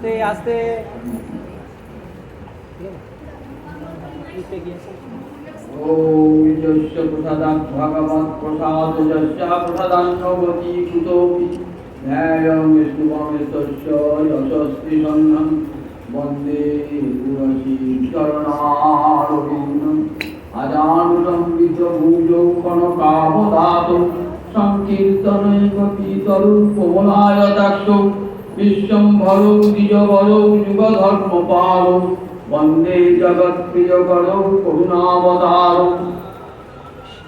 আস্তে আস্তে ओम यस्य प्रसादात् भगवत् प्रसाद यस्य प्रसादान्नवति कुतोऽपि न्यायं विष्णुवं तस्य यशस्ति सन्नं वन्दे गुरशी चरणारविन्दम् अजानुसंवितभुजौ कनकावदातौ संकीर्तनैकपीतरौ कोमलायताक्षौ विश्वम्भरौ द्विजवरौ युगधर्मपालौ वंदे जगत्प्रियकरौ करुणावतारौ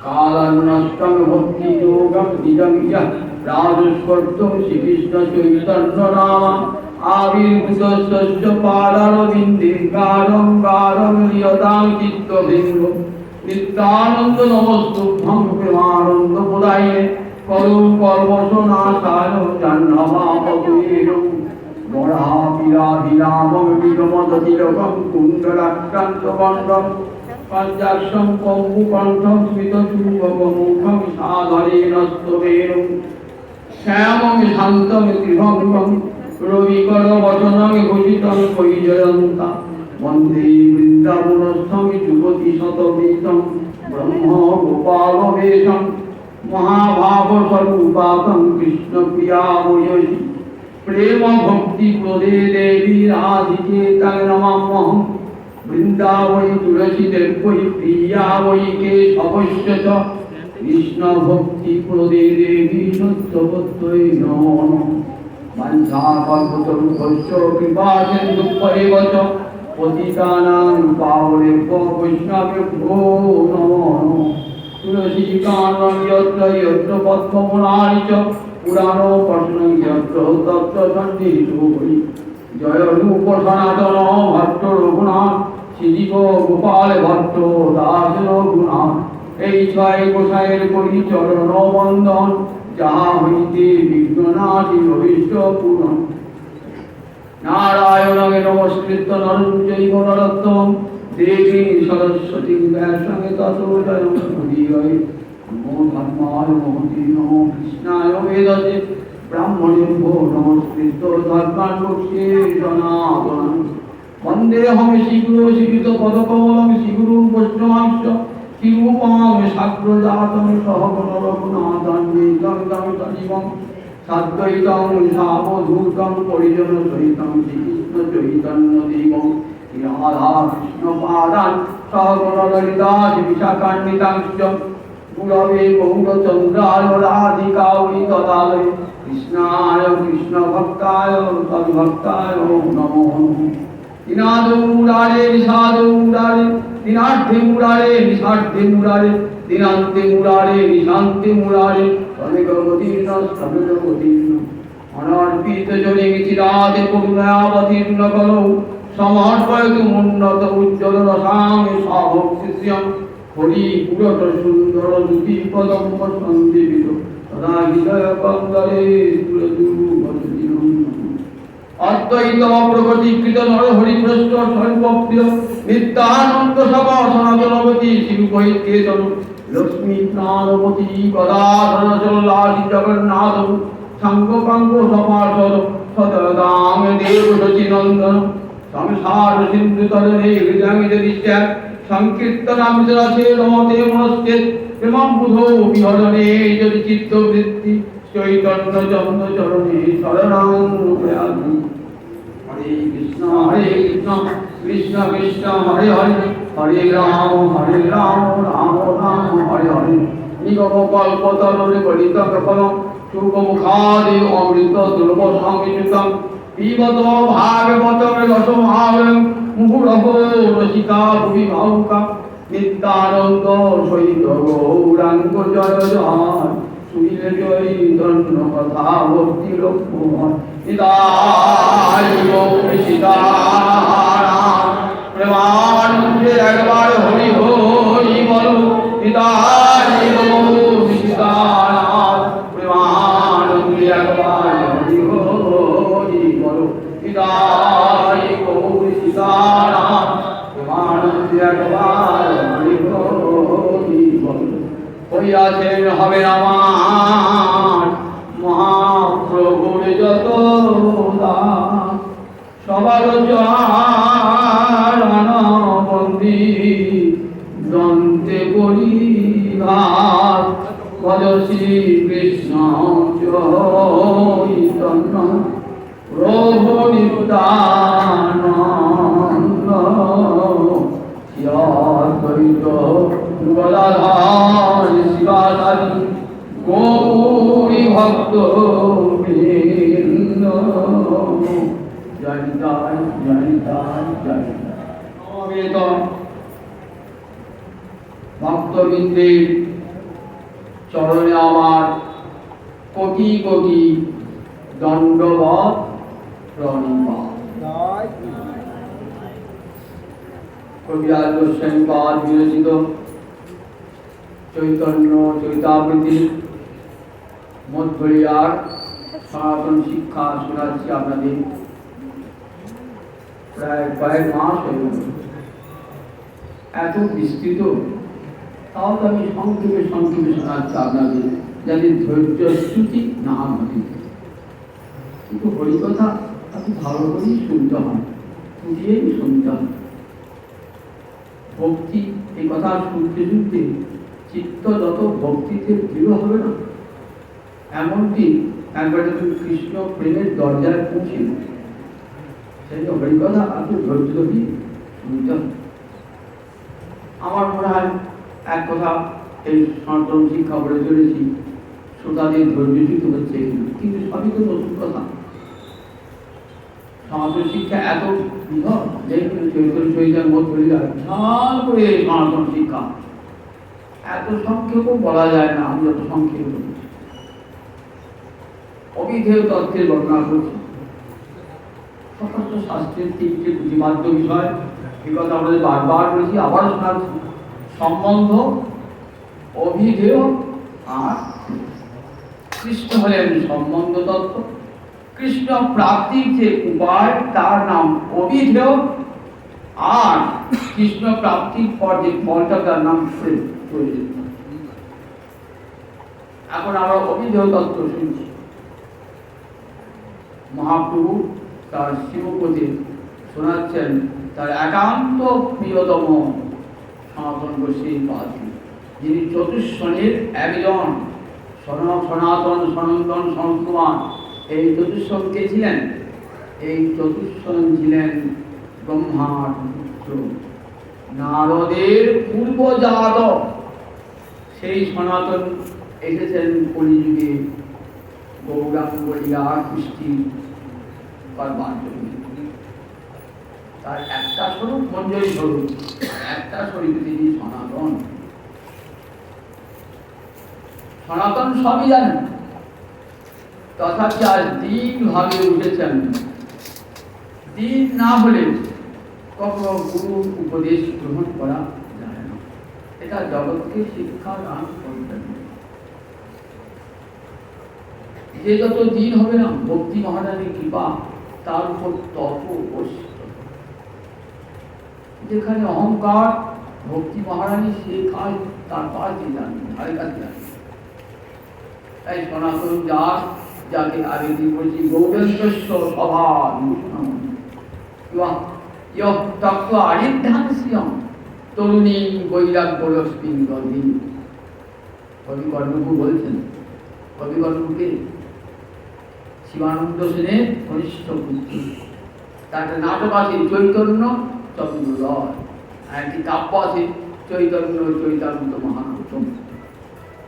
कालन्नष्टं भक्तियोगं निजं यः राजस्वर्तं श्रीकृष्णचैतन्यनाम आविर्भूतस्य पादारविन्दे गाढं गाढं नियतां चित्तबिन्दौ नित्यानन्द नमस्तुभ्यं प्रेमानन्दमुदायिने करुं कल्मषनाशाय जाह्नवापतुयेनौ गणाभिराभिरामं विगमदतिलकं कुण्डलाक्रान्तकण्ठं पञ्चाक्षं कम्बुकण्ठं स्मितचूपकमुखं साधरेण स्तवेन श्यामं शान्तं त्रिभङ्गं रविकरवचनं भूषितं वैजयन्ता वन्दे वृन्दावनस्थं युवतिशतपीतं ब्रह्मगोपालवेशं महाभावस्वरूपातं कृष्णप्रियामयसि प्रेम भक्ति प्रदे देवी राधिके तং नमाम्यहं वृंदावै तुलसी देवै प्रिया वै केशवस्य च कृष्ण भक्ति प्रदे देवी सत्यवत्यै नमो नमः वंशाकल्पतरुभ्यश्च कृपासिन्धुभ्यैव च पतितानां पावनेभ्यो वैष्णवेभ्यो नमो नमः तुलसीकाननं यत्र यत्र पद्मफलानि च पुराणो प्रश्न यत्र तत्र सन्निहितो भवति जय रूप सनातन भट्ट रघुनाथ শ্রীজীব গোপাল ভট্ট দাস রঘুনাথ এই ছয় গোসাইয়ের করি চরণ বন্দন যাহা হইতে বিঘ্ননাশী ভবিষ্য পূরণ নারায়ণকে নমস্কৃত্য নরং চৈব নরোত্তমং দেবী সরস্বতী ব্যাসং ততো জয়মুদীরয়ে नमो धर्माय महते नमो कृष्णाय वेदसे ब्राह्मणेभ्यो नमस्कृत्य धर्मान्मुखे सनातनं वन्देऽहं श्रीगुरो श्रीयुतपदकमलं श्रीगुरुं वैष्णवांश्च श्रीरूपां साग्रजातं सहगणरघुनाथान्वितं तं सजीवं साद्वैतं सावधूतं परिजनसहितं श्रीकृष्णचैतन्यदेवं राधा कृष्णपादान् सहगणललिता विशाखान्वितांश्च गुरवे गौरचन्द्राय राधिकायै तदालये कृष्णाय कृष्णभक्ताय तद्भक्ताय नमो दिनादो मुरारे निषादो मुरारे दिनार्थे मुरारे निषार्थे मुरारे दिनान्ते मुरारे निशान्ते मुरारे समेकगतीर्न समेकगतीर्न अनर्पित जने चिराते करुणावतीर्न करो समर्पयतु मुन्नत उज्ज्वल रसां साभक्तिस्यम् हरि पुरत सुंदर दुति पदम संदीपित सदा हृदय कंगले अद्वैत प्रगतिकृत नर हरिभ्रष्ट सर्वप्रिय नित्यानंद सभा सनातनवती शिवकैकेतन लक्ष्मी प्राणवती गदाधर चललासी जगन्नाथ संगकांग सपार्षद सतदाम देव सचिनंदन संसार सिंधु तरणे हृदय दृश्य संकीर्तनामृतरसे रमते मनस्ते प्रेमं बुधो विहरणे यदि चित्तवृत्ति चैतन्य चन्द्र चरणे शरणं प्रयामि हरे कृष्ण कृष्ण कृष्ण हरे हरे हरे राम राम राम हरे हरे निगम कल्पतरुरे गलित कृपणं शुकमुखादि अमृत दुर्लभ संवियुतं पिबत भागवतं रसमालयं मुहुरहो रसिका भुवि भावुका नित्यानंद सहित गौरांग जय जय सुनील जय धन्य कथा भक्ति लोकमोहन निताय गौर सीताराम प्रेमानंदे एकबार हरि हरि बोलो निताय गौर सीताराम प्रेमानंदे एकबार हरि हरि बोलो निताय गौर सीताराम प्रेमानंदे एकबार हरि हरि बोलो হইয়াছেন হবে আমার মহাপ্রভুর যত দান সমালোচনাবন্দী দন্তে করি ঘাত ভজ শ্রী কৃষ্ণ চৈতন্য প্রভু নিত্যানন্দ দ্বৈত গদাধর শিবাচারী গৌরী ভক্ত বৃন্দ জয় জয় জয় জয় জয় সমবেত ভক্তবৃন্দের চরণে আমার কোটি কোটি দণ্ডবত প্রণিপাত। কবিরাজ গোস্বামীপাদ বিরচিত চৈতন্য চৈতাবৃত্তি মধ্বরিয়ার সনাতন শিক্ষা শোনাচ্ছি আপনাদের। প্রায় কয়েক মাস হয়ে গেল, এত বিস্তৃত, তাও তো আমি সংক্ষেপে সংক্ষেপে শোনাচ্ছি আপনাদের, যাতে ধৈর্যচ্যুতি না ঘটে। কিন্তু হরিকথা আপনি ভালো করেই শুনতে হয়, বুঝিয়েই শুনতে হয়। ভক্তি এই কথা শুনতে শুনতে চিত্ত যত ভক্তিতে দৃঢ় হবে না, এমনকি একবার যখন কৃষ্ণ প্রেমের দরজায় পৌঁছে, সেই হরিকথা আপনি ধৈর্য ধরি শুনতে হবে। আমার মনে হয় এক কথা এই সনাতন শিক্ষা বলে চলেছি, শ্রোতাদের ধৈর্যচ্যুত হচ্ছে, কিন্তু সবই তো নতুন কথা। সনাতন শিক্ষা এত বৃহৎ, যেগুলো চৈতন্য চৈতন্য মধ্বরিয়া বিশাল করে সনাতন শিক্ষা, এত সংক্ষেপও বলা যায় না। আমি যত সংক্ষেপ অবিধেয় তত্ত্বের বর্ণনা করছি। সমস্ত শাস্ত্রের তিনটি প্রতিপাদ্য বিষয়, এই কথা আমাদের বারবার বলেছি, আবার শোনাচ্ছি। সম্বন্ধ, অভিধেয় আর কৃষ্ণ হলেন সম্বন্ধ তত্ত্ব। কৃষ্ণ প্রাপ্তির যে উপায় তার নাম অভিধেয়, আর কৃষ্ণ প্রাপ্তির পর যে ফলটা তার নাম প্রয়োজন। এখন আমরা অভিধেয় তত্ত্ব শুনছি। মহাপ্রভু তার শিবপতি শোনাচ্ছেন তার একান্ত প্রিয়তম সনাতন গোস্বামীপাদ, যিনি চতুষ্ষণের একজন সনাতন সনাতন সনৎকুমার। এই চতুষ্ষণ কে ছিলেন? এই চতুষ্ষণ ছিলেন ব্রহ্মার পুত্র, নারদের পূর্বজাত। সেই সনাতন এসেছেন কলিযুগে গৌরাঙ্গ লীলা সৃষ্টি করবার জন্য। তার একটা স্বরূপ মঞ্জরি স্বরূপ, একটা স্বরূপ তিনি সনাতন। সনাতন সবই জানেন, তথাপি আজ দিন ভাবে উঠেছেন। দিন না হলে কখনো গুরু উপদেশ গ্রহণ করা যায় না। এটা জগৎকে শিক্ষা দান করবেন। যে যত দিন হবে না, ভক্তি মহারাজের কৃপা তার উপর তত উপস্থিত। যেখানে অহংকার, ভক্তি মহারানী সে কাজ তার কাজ জানেন, ধারে কাছে জানেন। তাই সনাতন যার, যাকে আগে দিয়ে বলছি গৌরেন্দ্রস্ব সভা তরুণী বৈরাগ্য লক্ষ্মী গন্ধী। কবি কর্ণবু বলছেন, কবি কর্ণবুকে শিবানন্দ সেনের কনিষ্ঠ পুত্র। তার একটা নাটক আছে চৈতন্য চন্দ্রোদয়, আর একটি কাব্য আছে চৈতন্য চৈতান্ত মহানতম।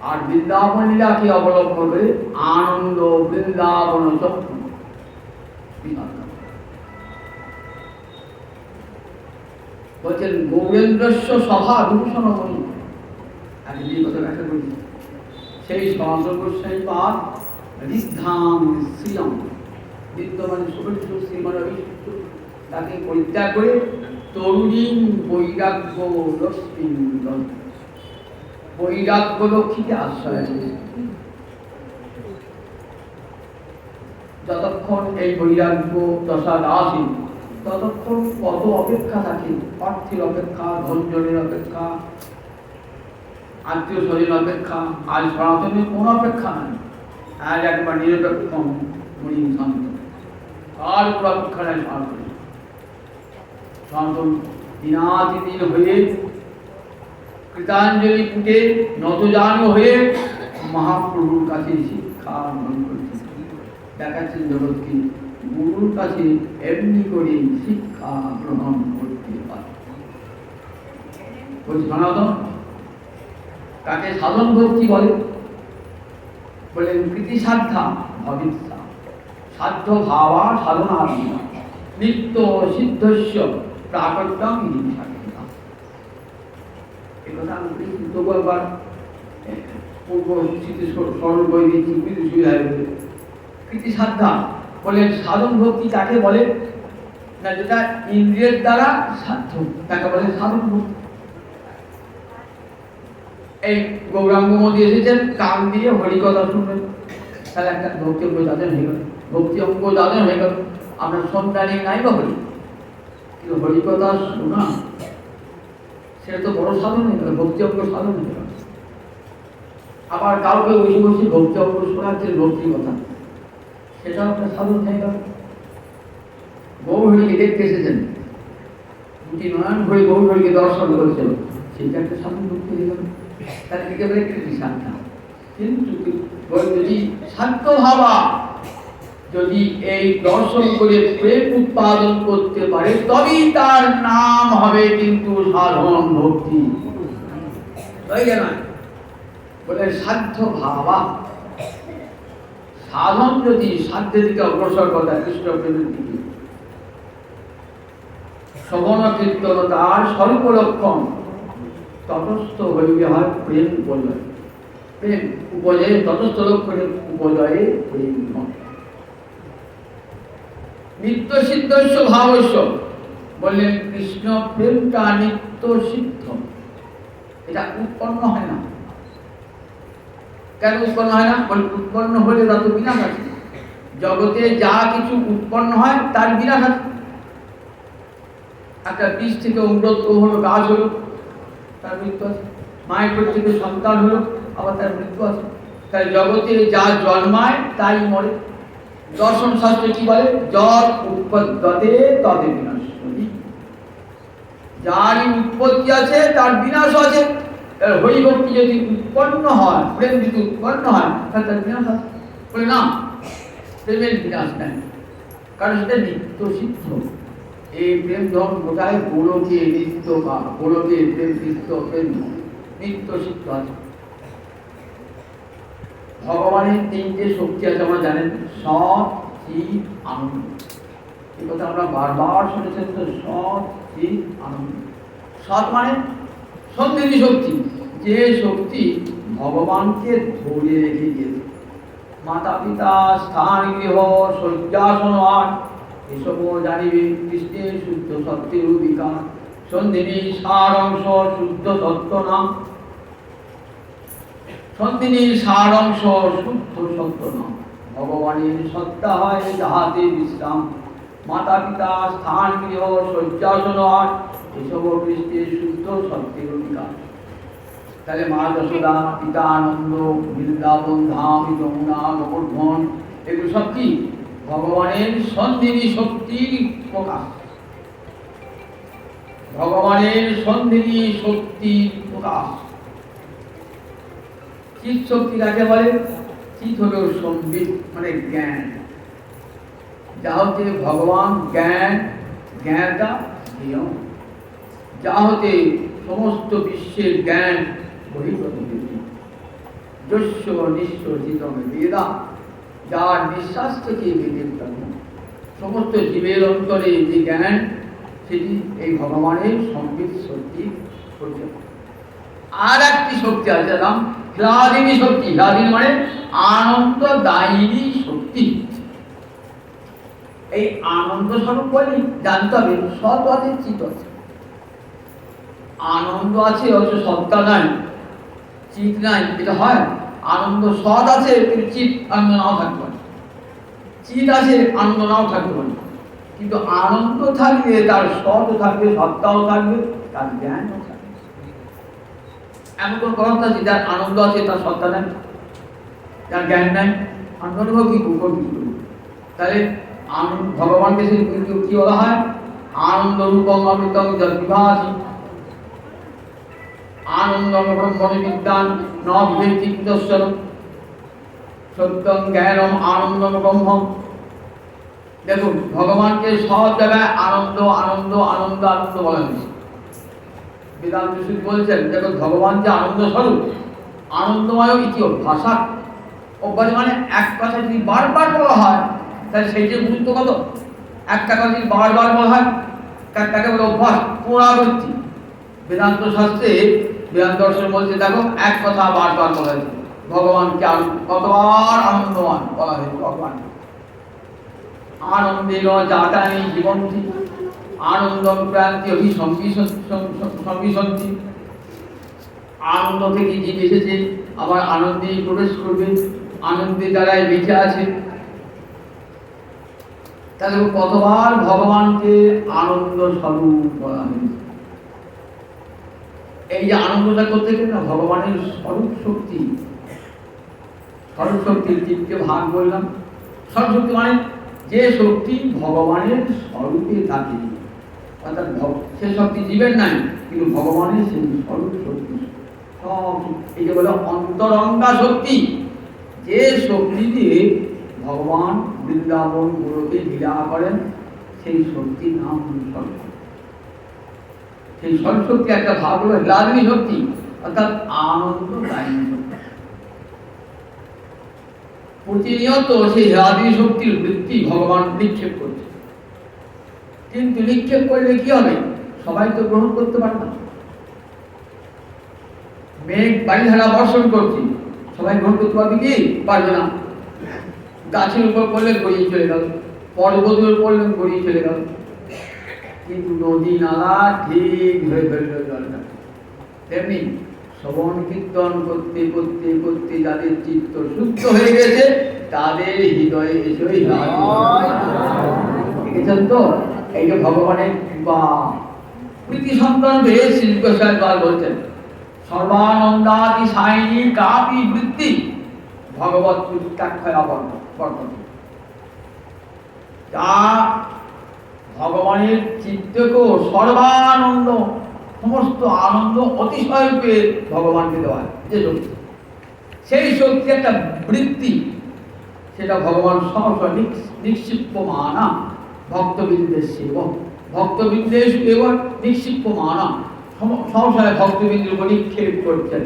আর বৃন্দাবন লীলাকে অবলম্বন করে আনন্দ বৃন্দাবন চক্র। বলছেন গৌরেন্দ্রস্ব সভা বিভূষণ মণি। আগে যে কথা ব্যাখ্যা করি, সেই সনাতন গোস্বামীপাদ ঋদ্ধাম শ্রিয়ম, বিদ্যমান সুবৃদ্ধ শ্রীমান বিষ্ণু, তাকে পরিত্যাগ করে তরুণী বৈরাগ্য লক্ষ্মী, বৈরাগ্য লক্ষ্মীকে আশ্রয় আছে। যতক্ষণ এই বৈরাগ্য দশা আসে, ততক্ষণ কত অপেক্ষা থাকে, অর্থের অপেক্ষা, ধনজনের অপেক্ষা, আত্মীয় স্বজন অপেক্ষা। আজ সনাতনের কোন অপেক্ষা নাই। আজ একবার নিরপেক্ষ মুনি শান্ত, কার উপর অপেক্ষা নাই সনাতন। সনাতন দিনাতিদিন হয়ে কৃতাঞ্জলি পুটে নতজান হয়ে মহাপ্রভুর কাছে শিক্ষা গ্রহণ করছেন, দেখাচ্ছেন জগৎকে গুরুর কাছে এমনি করে শিক্ষা গ্রহণ করতে পারে। সনাতন কাকে সাধন ভক্তি বলে? বলেন কৃতি সাধ্যা ভবিষ্যা সাধ্য ভাবা সাধনা নিত্য সিদ্ধস্য প্রাকট্যম হিংসা। একথা আমি তবু একবার পূর্ব স্মৃতি স্মরণ করে দিচ্ছি, বুঝতে সুবিধা হবে। কৃতি সাধ্যা বলেন সাধন ভক্তি কাকে বলে না? যেটা ইন্দ্রিয়ের দ্বারা সাধ্য তাকে বলে সাধন ভক্তি। এই গৌরাঙ্গ মোদী এসেছেন কান দিয়ে হরিকথা শুনবেন, তাহলে একটা ভক্তি অঙ্গ যাদের হয়ে গেল, ভক্তি অঙ্গ যাদের হয়ে গেল। আমরা সন্ধ্যা নিয়ে নাই বা হরি, কিন্তু হরিকথা শোনা সেটা তো বড় সাধন হয়ে গেল, ভক্তি অঙ্গ সাধন হয়ে গেল। আবার কাউকে বসে বসে ভক্তি অঙ্গ শোনাচ্ছেন ভক্তি কথা, সেটাও একটা সাধন হয়ে গেল। গৌরহরিকে দেখতে এসেছেন, দুটি নয়ন ভরে গৌরহরিকে দর্শন করেছিল, সেটা একটা সাধন ভক্তি হয়ে গেল। তাহলে একেবারে কৃতি সাধ্যা। কিন্তু যদি সাধ্য ভাবা যদি এই দর্শন করে প্রেম উৎপাদন করতে পারে তবেই তার নাম হবে কিন্তু সাধন ভক্তি। বলে সাধ্য ভাবা, সাধন যদি সাধ্যের দিকে অগ্রসর করে কৃষ্ণ প্রেমের দিকে, শ্রবণ কীর্তন তার স্বরূপ লক্ষণ, তটস্থ হইবে হয় প্রেম উপজয়। প্রেম উপজয়ে তটস্থ লক্ষণের উপজয়ে প্রেম নয়। নিত্য সিদ্ধস্য ভাবস্য বললেন কৃষ্ণ প্রেমটা নিত্য সিদ্ধ, এটা উৎপন্ন হয় না। কেন উৎপন্ন হয় না? বলে উৎপন্ন হলে তা তো বিনাশ আছে। জগতে যা কিছু উৎপন্ন হয় তার বিনাশ আছে। একটা বীজ থেকে উন্নত হলো, গাছ হলো, তার মৃত্যু আছে। মায়ের পেট থেকে সন্তান হলো, আবার তার মৃত্যু আছে। তাই জগতে যা জন্মায় তাই মরে। দর্শন শাস্ত্রে কি বলে? যৎ উৎপদ্যতে তদে বিনাশী। যারই উৎপত্তি আছে তার বিনাশ আছে। হরিভক্তি যদি উৎপন্ন হয়, প্রেম যদি উৎপন্ন হয়, তাহলে তার বিনাশ আছে। বলে না, প্রেমের বিনাশ নাই, কারণ সেটা নিত্য সিদ্ধ। এই প্রেম যখন বোঝায় গোলকে নিত্য বা গোলকে প্রেম নিত্য প্রেম নিত্য সিদ্ধ আছে। ভগবানের তিনটে শক্তি আছে আমরা জানেন, সৎ চিৎ আনন্দ। এই কথা আমরা বারবার শুনেছেন তো, সৎ চিৎ আনন্দ। সৎ মানে সন্ধিনী শক্তি, যে শক্তি ভগবানকে ধরে রেখে দিয়েছে। মাতা পিতা স্থান গৃহ শয্যাসন এসবও জানিবে কৃষ্ণের শুদ্ধ সত্যের বিকার। সন্ধিনী সার অংশ শুদ্ধ সত্য নাম, সন্ধিনীর সার অংশ শুদ্ধ সত্য নাম। ভগবানের সত্তা হয় যাহাতে বিশ্রাম। মাতা পিতা স্থান গৃহ শয্যাসন এসব কৃষ্ণের শুদ্ধ সত্যের অধিকার। তাহলে মা যশোদা, পিতা আনন্দ, বৃন্দাবন ধাম, যমুনা, গোবর্ধন, এগুলো সব কি ভগবানের সন্ধিনী শক্তির প্রকাশ। ভগবানের সন্ধিনী শক্তির প্রকাশ। চিৎ শক্তি কাকে বলে? চিৎ হল সম্বিত, মানে জ্ঞান। যা হতে ভগবান জ্ঞান, জ্ঞানটা নিয়ম, যা হতে সমস্ত বিশ্বের জ্ঞান বহির্গত হয়েছে। যস্য নিঃশ্বাসিতম বেদা, যার নিঃশ্বাস থেকে বেদের জন্ম। সমস্ত জীবের অন্তরে যে জ্ঞান, সেটি এই ভগবানের সম্বিত শক্তি পরিচয়। আর একটি শক্তি আছে, নাম হ্লাদিনী শক্তি। হ্লাদিনী মানে আনন্দদায়িনী শক্তি। এই আনন্দ স্বরূপ বলি জানতে হবে সৎ আছে চিৎ আছে। আনন্দ আছে অথচ সত্তা নাই, চিৎ নাই, এটা হয়? আনন্দ সৎ আছে কিন্তু চিৎ আনন্দ নাও থাকতে পারে, চিৎ আছে আনন্দ নাও থাকতে পারে। কিন্তু আনন্দ থাকবে, তার সৎ থাকবে, সত্তাও থাকবে, তার জ্ঞানও থাকবে। এমন কোন গ্রন্থ আছে যার আনন্দ আছে তার সত্তা নাই, যার জ্ঞান নাই? আনন্দ কি করবে? তাহলে ভগবানকে কি বলা হয়? আনন্দ রূপং অমৃতং যদ্বিভাসি আনন্দং ব্রহ্মণি বিদ্যান ন বিভেতি কুতস্য সত্যং জ্ঞানম আনন্দং ব্রহ্ম। দেখুন ভগবানকে সব জায়গায় আনন্দ আনন্দ আনন্দ আনন্দ বলা হয়েছে। বেদান্ত সুদ বলছেন দেখো ভগবান যে আনন্দ স্বরূপ, আনন্দময় ইতিও ভাষা অভ্যাস, মানে এক কথা যদি বারবার বলা হয় তাহলে সেই যে গুরুত্ব কত। একটা কথা যদি বারবার বলা হয় তাকে বলে অভ্যাস, পুনরাবৃত্তি। বেদান্ত শাস্ত্রে বেদান্ত দর্শন বলছে দেখো এক কথা বারবার বলা হয়েছে, ভগবানকে কতবার আনন্দমান বলা হয়েছে। ভগবান আনন্দেন জাতানি জীবন্তি আনন্দং প্রান্তি অভিসংবিশন্তি। আনন্দ থেকে জীব এসেছে, আবার আনন্দে প্রবেশ করবে, আনন্দের দ্বারাই বেঁচে আছে। তাহলে কতবার ভগবানকে আনন্দ স্বরূপ বলা হয়েছে। এই যে আনন্দটা করতে গেলে না ভগবানের স্বরূপ শক্তি, স্বরূপ শক্তির জীবকে ভাগ বললাম। স্বরূপ শক্তি মানে যে শক্তি ভগবানের স্বরূপে থাকে, অর্থাৎ সে শক্তি জীবের নাই কিন্তু ভগবানের সেই স্বরূপ শক্তি সব, এই যে বলে অন্তরঙ্গা শক্তি, যে শক্তি দিয়ে ভগবান বৃন্দাবন গুলোকে লীলা করেন সেই শক্তির নাম স্বরূপ। সেই স্বরূপ শক্তি একটা ভাগ হলো হ্লাদিনী শক্তি, অর্থাৎ আনন্দদায়িনী শক্তি। প্রতিনিয়ত সেই হ্লাদিনী শক্তির বৃত্তি ভগবান নিক্ষেপ করছে, কিন্তু নিক্ষেপ করলে কি হবে? সবাই তো গ্রহণ করতে পারে না। মেঘ বাড়িধারা বর্ষণ করছে, সবাই গ্রহণ করতে পারবে কি? পারবে না। গাছের উপর পড়লেন গড়িয়ে চলে গেল, পর্বতের উপর পড়লেন গড়িয়ে চলে গেল, কিন্তু নদী নালা ঠিক হয়ে ফেলল জলটা। তেমনি শ্রবণ কীর্তন করতে করতে করতে যাদের চিত্ত শুদ্ধ হয়ে গেছে তাদের হৃদয়ে এসে দেখেছেন তো এই যে ভগবানের বা প্রীতি সন্তান হয়ে শিল্পসার বলছেন সর্বানন্দাদি সাইনী কাপি বৃত্তি ভগবত প্রীত্যাক্ষয়া বর্তন। যা ভগবানের চিত্তকেও সর্বানন্দ, সমস্ত আনন্দ অতিশয়রূপে ভগবানকে দেওয়া হয় যে শক্তি, সেই শক্তি একটা বৃত্তি, সেটা ভগবান সহসা নিক্ষিপ্যমানা ভক্তবিন্দের সেবক, ভক্তবিন্দের এবং নিক্ষিপ্যমানা সহসায় ভক্তবিন্দের উপর নিক্ষেপ করছেন।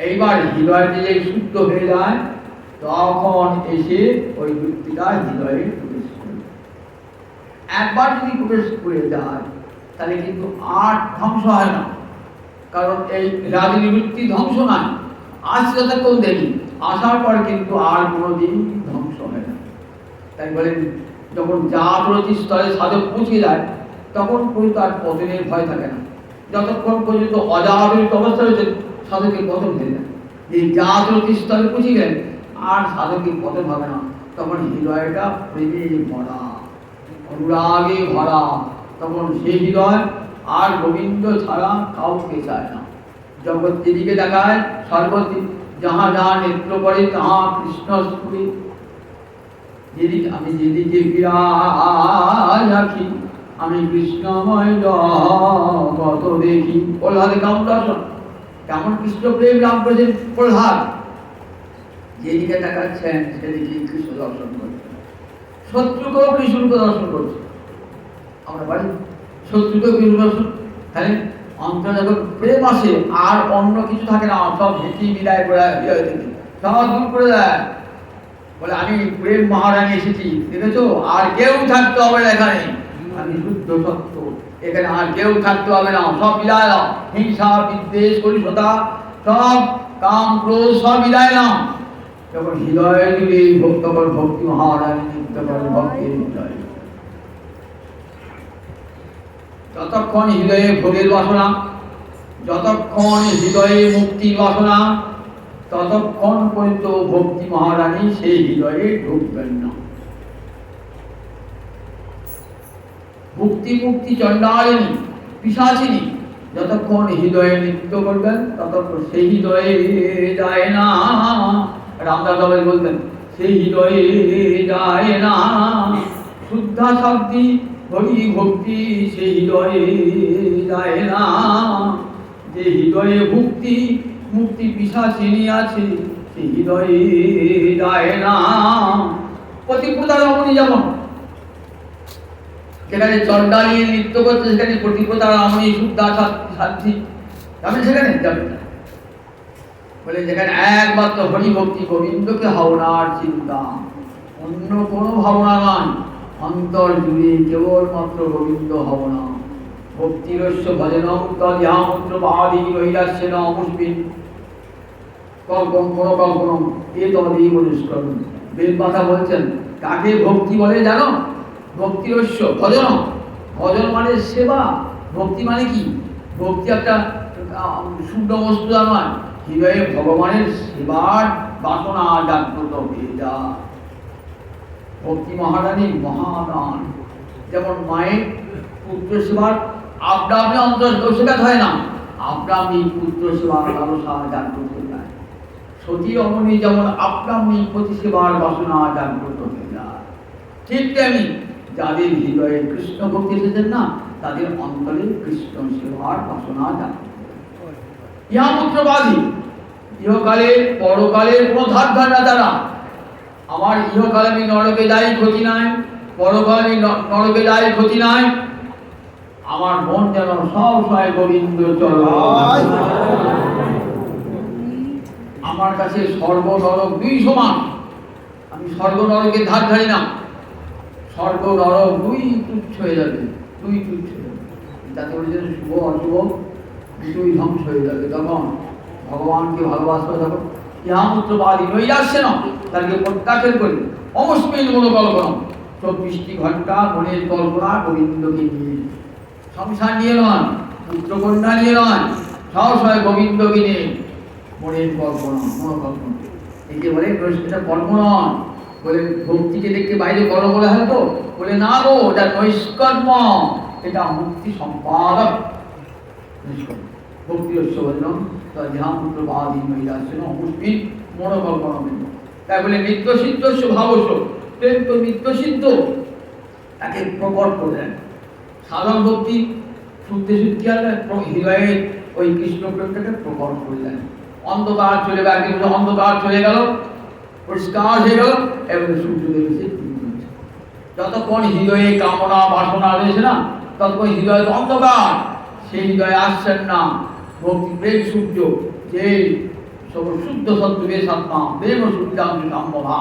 এইবার হৃদয়টি যে শুদ্ধ হয়ে যায় তখন এসে ওই বৃত্তিটা হৃদয়ে প্রবেশ করে। একবার যদি প্রবেশ করে যায় তাহলে কিন্তু আর ধ্বংস হয় না, কারণ এই রাজনী বৃত্তি ধ্বংস নয়, আসছে তখন দেখি আসার পর কিন্তু আর কোনোদিন ধ্বংস হয় না। তাই বলেন যখন জাগ্রতি স্তরে সাধক পৌঁছে যায় তখন কিন্তু আর পতনের ভয় থাকে না। যতক্ষণ পর্যন্ত অজাগরিত অবস্থা রয়েছে সাধকের পতন হয়ে যায়। এই জাগ্রতি স্তরে পৌঁছে গেলেন আর সাধকের পতন হবে না, তখন হৃদয়টা প্রেমে ভরা, অনুরাগে ভরা, তখন সেই হৃদয় আর গোবিন্দ ছাড়া কাউকে চায় না। জগৎ যেদিকে দেখায় সর্বদিক যাহা যাহা নেত্র পড়ে তাহা কৃষ্ণ স্ফুরে, যেদিকে আমি যেদিকে রাখি আমি কৃষ্ণময় জগত দেখি। প্রহ্লাদে কেমন দর্শন, কেমন কৃষ্ণ প্রেম লাভ করেছেন প্রহ্লাদ, যেদিকে দেখাচ্ছেন সেদিকে কৃষ্ণ দর্শন করছেন। শত্রুকেও কৃষ্ণকে দর্শন করছে, আমরা বাড়ি শত্রুকেও কৃষ্ণ দর্শন। তাহলে অন্তর যখন প্রেম আসে আর অন্য কিছু থাকে না, সব ভীতি বিদায় করে হৃদয় থেকে সব দূর করে দেয়। বলে আমি প্রেম মহারানী এসেছি, দেখেছো আর কেউ থাকতে হবে না এখানে, আমি শুদ্ধ সত্য, এখানে আর কেউ থাকতে হবে না, সব বিদায় দাও। হিংসা বিদ্বেষ কলুষতা সব কাম ক্রোধ সব বিদায় নাও। যখন হৃদয়ে দিলে ভক্তকর ভক্তি মহারানী নিত্যকর ভক্তির হৃদয়। যতক্ষণ হৃদয়ে ভোগের বাসনা, যতক্ষণ হৃদয়ে মুক্তির বাসনা, ততক্ষণ পর্যন্ত ভক্তি মহারানী সেই হৃদয়ে ঢুকবেন না। মুক্তি মুক্তি চণ্ডালিনী পিশাচিনী যতক্ষণ হৃদয়ে নৃত্য করবেন ততক্ষণ সেই হৃদয়ে যায় না। রামদাস বাবা বলতেন সেই হৃদয়ে যায় না। শুদ্ধা শক্তি হরি ভক্তি সে হৃদয়ে যায় না, যে হৃদয়ে ভক্তি মুক্তি পিশাচিনী আছে সে হৃদয়ে যায় না। পতিপ্রতা রমণী যেমন যেখানে চণ্ডালী নৃত্য করছে, সেখানে পতিপ্রতা রমণী শুদ্ধা সাধ্বী যাবেন, সেখানে যাবেন না। বলে যেখানে একমাত্র হরি ভক্তি গোবিন্দকে ভাবনার চিন্তা, অন্য কোনো ভাবনা নয়, অন্তর জুড়ে কেবলমাত্র গোবিন্দ ভাবনা। ভক্তিরস্য ভজনম তদ্যামূত্র বাদি নৈরাস্যেন অপুষ্পিন কল্পনম এতদেব নিষ্করণ। বেদ কথা বলছেন কাকে ভক্তি বলে জানো? ভক্তিরস্য ভজন, ভজন মানে সেবা। ভক্তি মানে কি? ভক্তি একটা শুদ্ধ বস্তু নয়, হৃদয়ে ভগবানের সেবার বাসনা জাগ্রত হয়ে যায়। ভক্তি মহারানীর মহাদান। যেমন মায়ের পুত্র সেবার আপনা আপনি অন্তর সেবাত হয় না, আপনা আপনি পুত্র সেবার লালসা জাগ্রত হয়ে যায়। সতী রমণী যেমন আপনা আপনি পতি সেবার বাসনা জাগ্রত হয়ে যায়, ঠিক তেমনি যাদের হৃদয়ে কৃষ্ণ ভক্তি এসেছেন না, তাদের অন্তরে কৃষ্ণ সেবার বাসনা জাগ্রত। ইহা পুত্রবাদী, ইহকালে পরকালে কোনো ধার ধার না তারা। আমার ইহকালে আমি নরকে যাই ক্ষতি নাই, পরকালে আমি নরকে যাই ক্ষতি নাই, আমার মন যেন সবসময় গোবিন্দ চরণ। আমার কাছে স্বর্গ নরক দুই সমান। আমি স্বর্গ নরকের ধার ধারি না, স্বর্গ নরক দুই তুচ্ছ হয়ে যাবে, দুই তুচ্ছ হয়ে যাবে। যাতে বলেছেন শুভ অশুভ দুই ধ্বংস হয়ে যাবে। তখন ভগবানকে ভালোবাসবে, তখন ইহামূত্রবাদী নৈরাশ্যে না, তাকে প্রত্যাখ্যান করি। অমস্মিন মনোকল্পনা, 24টি ঘন্টা মনের কল্পনা গোবিন্দকে নিয়ে, সংসার নিয়ে নয়, পুত্রকন্যা নিয়ে নয়, সবসময় গোবিন্দকে নিয়ে মনের কল্পনা, মনোকল্পনা। একে বলে এটা কর্ম নয়। বলে ভক্তিকে দেখতে বাইরে কর্ম বলে হয় তো, বলে না গো, এটা নৈষ্কর্ম, এটা মুক্তি সম্পাদক। ভক্তিরস্য বললাম তদ্যামূত্রবাদী নৈরাশ্যেন অপুষ্পিন মনোকল্পনা। তাই বলে নিত্য সিদ্ধস্য ভাবস্য, তো নিত্য সিদ্ধ তাকে প্রকট করে দেন। সাধন ভক্তি শুদ্ধে শুদ্ধি হৃদয়ে ওই কৃষ্ণ প্রেমটাকে প্রকট করে দেন। অন্ধকার চলে গেল, অন্ধকার চলে গেল, পরিষ্কার হয়ে গেল, এবং সূর্যদেব এসে যতক্ষণ হৃদয়ে কামনা বাসনা রয়েছে না, ততক্ষণ হৃদয় অন্ধকার, সেই হৃদয়ে আসছেন না ভক্তি প্রেম সূর্য, যে সব শুদ্ধ সত্ত্বের আত্মা প্রেম সূর্যাম কাম্যভা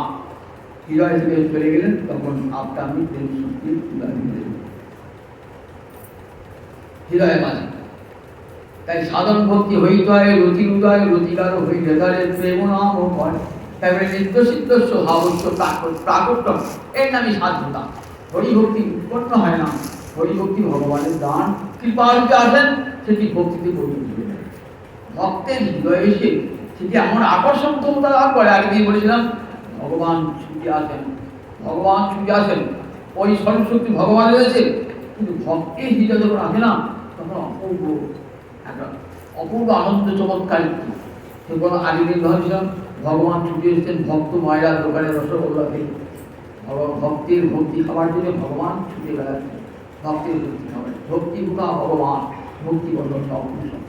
হৃদয় থেকে চলে গেলেন, তখন আপনি আমি প্রেম সূর্য হৃদয়ে মাঝে। তাই সাধন ভক্তি হইতে হয় রতি উদয়, রতিকার হই হৃদয়ে প্রেম নাম হয়। তাই বলে নিত্য সিদ্ধস্য ভাবস্য প্রাকট্য, এর নামই সাধ্যতা। হরিভক্তি উৎপন্ন হয় না, হরিভক্তি ভগবানের দান, কৃপা রূপে আসেন, সেটি ভক্তিতে পরিণত হয়ে যায়। ভক্তের হৃদয়ে এসে সেটি এমন আকর্ষণ ক্ষমতা লাভ করে। আগেদিন বলেছিলাম ভগবান ছুটে আসেন, ভগবান ছুটে আসেন, ওই সর্বশক্তি ভগবান রয়েছে, কিন্তু ভক্তের হৃদয় যখন আসে না, তখন অপূর্ব একটা অপূর্ব আনন্দ চমৎকার। যখন আগেদিন ভাবছিলাম ভগবান ছুটে এসেছেন ভক্ত ময়রার দোকানে রসগোল্লা খেয়ে, ভক্তির ভক্তি খাবার জন্য ভগবান ছুটে বেড়াচ্ছেন। ভক্তির ভক্তি খাবার, ভক্তি ভুকা ভগবান, ভক্তি বন্ধন অপুষণ,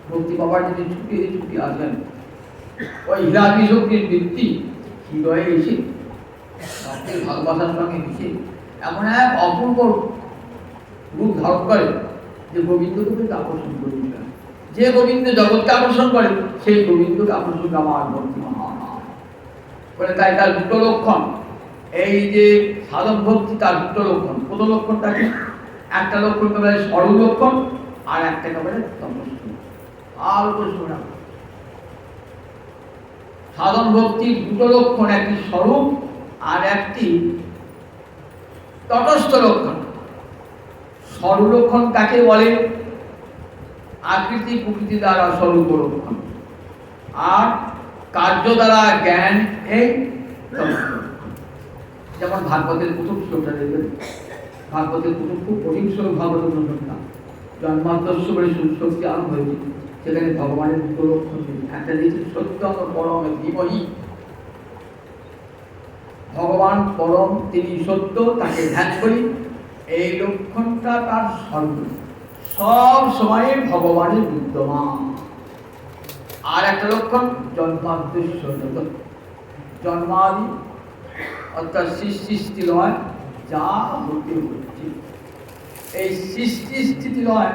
ভক্তি পাবার জন্য ছুটে ছুটে আসেন। ওই হীরাতি শক্তির বৃত্তি হৃদয়ে এসে ভক্তের ভালোবাসার সঙ্গে মিশে এমন এক অপূর্ব রূপ ধারণ করে যে গোবিন্দকে আকর্ষণ করে দিলেন। যে গোবিন্দ জগৎকে আকর্ষণ করে, সেই গোবিন্দকে আকর্ষণ আমার ভক্তি মহান বলে। তাই তার দুটো লক্ষণ, এই যে সাধন ভক্তি তার দুটো লক্ষণ। প্রথম লক্ষণটা কি? একটা লক্ষণকে বলে স্বরূপ লক্ষণ, আর একটাকে বলে তপস্য। আর শোনা সাধন ভক্তির দুটো লক্ষণ, একটি স্বরূপ আর একটি তটস্থ লক্ষণ। স্বরূপ লক্ষণ কাকে বলে? আকৃতি প্রকৃতি দ্বারা স্বরূপ লক্ষণ, আর কার্য দ্বারা জ্ঞান, এই যেমন ভাগবতের প্রথম শ্লোকটা দেখবেন, ভাগবতের প্রথম খুব কঠিন শ্লোক, ভাগবত অনুসন্ধান জন্মান্তস্য বলে শক্তি আরম্ভ হয়েছে। সেখানে ভগবানের দুটো লক্ষণ, একটা দিয়েছে সত্যম পরম ধীমহি, ভগবান পরম, তিনি সত্য, তাকে ধ্যান করি, এই লক্ষণটা তার সব সময় ভগবানের বিদ্যমান। আর একটা লক্ষণ জন্মাদ্দেশ্য, জন্মাদি অর্থাৎ সৃষ্টি লয় যা হতে হচ্ছে। এই সৃষ্টি স্থিতি লয়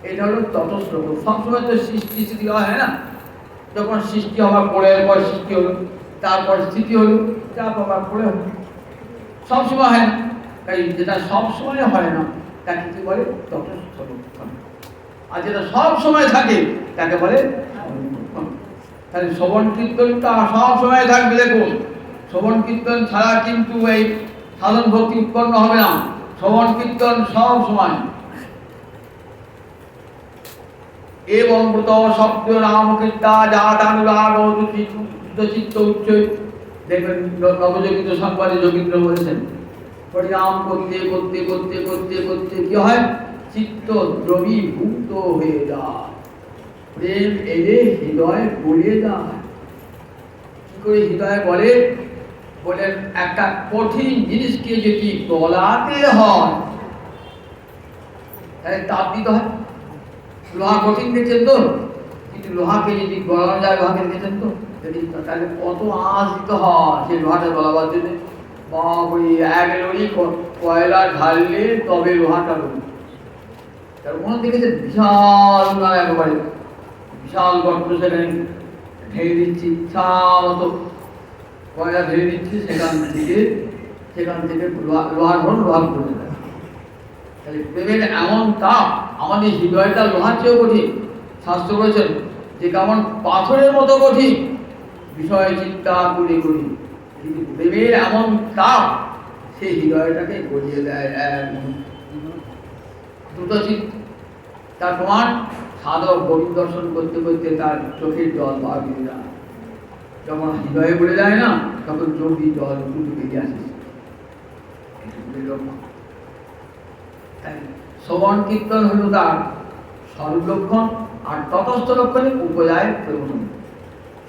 এটা হলো তটস্থ। সবসময় তো সৃষ্টি স্থিতি লয় হয় না। যখন সৃষ্টি হওয়ার পরে পর সৃষ্টি হলো, তারপর স্থিতি হলো, তারপর পরে হলো, সবসময় হয় না। তাই যেটা সবসময় হয় না তাকে কি বলে তটস্থ লক্ষণ। আর যেটা সব সময় থাকে তাকে বলে লক্ষণ। তাহলে শ্রবণ কীর্তনটা সব সময় থাকবে। দেখুন, শ্রবণ কীর্তন ছাড়া কিন্তু এই সাধন ভক্তি উৎপন্ন হবে না। শ্রবণ কীর্তন সব সময়। এবং ব্রত শব্দ নাম কীর্তা জাতানুরাগ চিত্ত উচ্চ। দেখবেন নবযোগিত সংবাদে যোগীন্দ্র বলেছেন, পরিণাম করতে করতে করতে করতে করতে কি হয়, চিত্ত দ্রবীভূত হয়ে যায়, প্রেম এলে হৃদয় গলে যায়। কি করে হৃদয় বলে? বলেন, একটা কঠিন জিনিসকে যদি গলাতে হয় তাহলে তাপ দিতে হয়। লোহা কঠিন দেখছেন তো, কিন্তু লোহাকে যদি গলানো যায়, লোহাকে দেখেছেন তো, তাহলে কত আঁচ দিতে হয় সেই লোহাটা গলাবার জন্য। বাবরে, এক লড়ি কয়লা ঢাললে তবে লোহাটা লড়ি। তার মনে দেখেছে বিশাল না, একেবারে বিশাল গর্ত, সেখানে ঢেলে দিচ্ছি, মতো কয়লা ঢেলে দিচ্ছি, সেখান থেকে লোহার ঘর লোহা করে দেয়। তাহলে প্রেমের এমন তাপ, আমাদের হৃদয়টা লোহার চেয়েও কঠিন। শাস্ত্র বলেছেন যে কেমন পাথরের মতো কঠিন, বিষয় চিন্তা করে করি, কিন্তু প্রেমের এমন তাপ সেই হৃদয়টাকে গলিয়ে দেয় দ্রুতচিত। তার প্রমাণ, সাধক গোবিন্দ দর্শন করতে করতে তার চোখের জল বার বেরিয়ে যায়। যখন হৃদয়ে পড়ে যায় না, তখন চোখ দিয়ে জল দ্রুত বেরিয়ে আসে। শ্রবণ কীর্তন হলো তার সর্বলক্ষণ। আর তটস্থ লক্ষণে উপজায় প্রেম।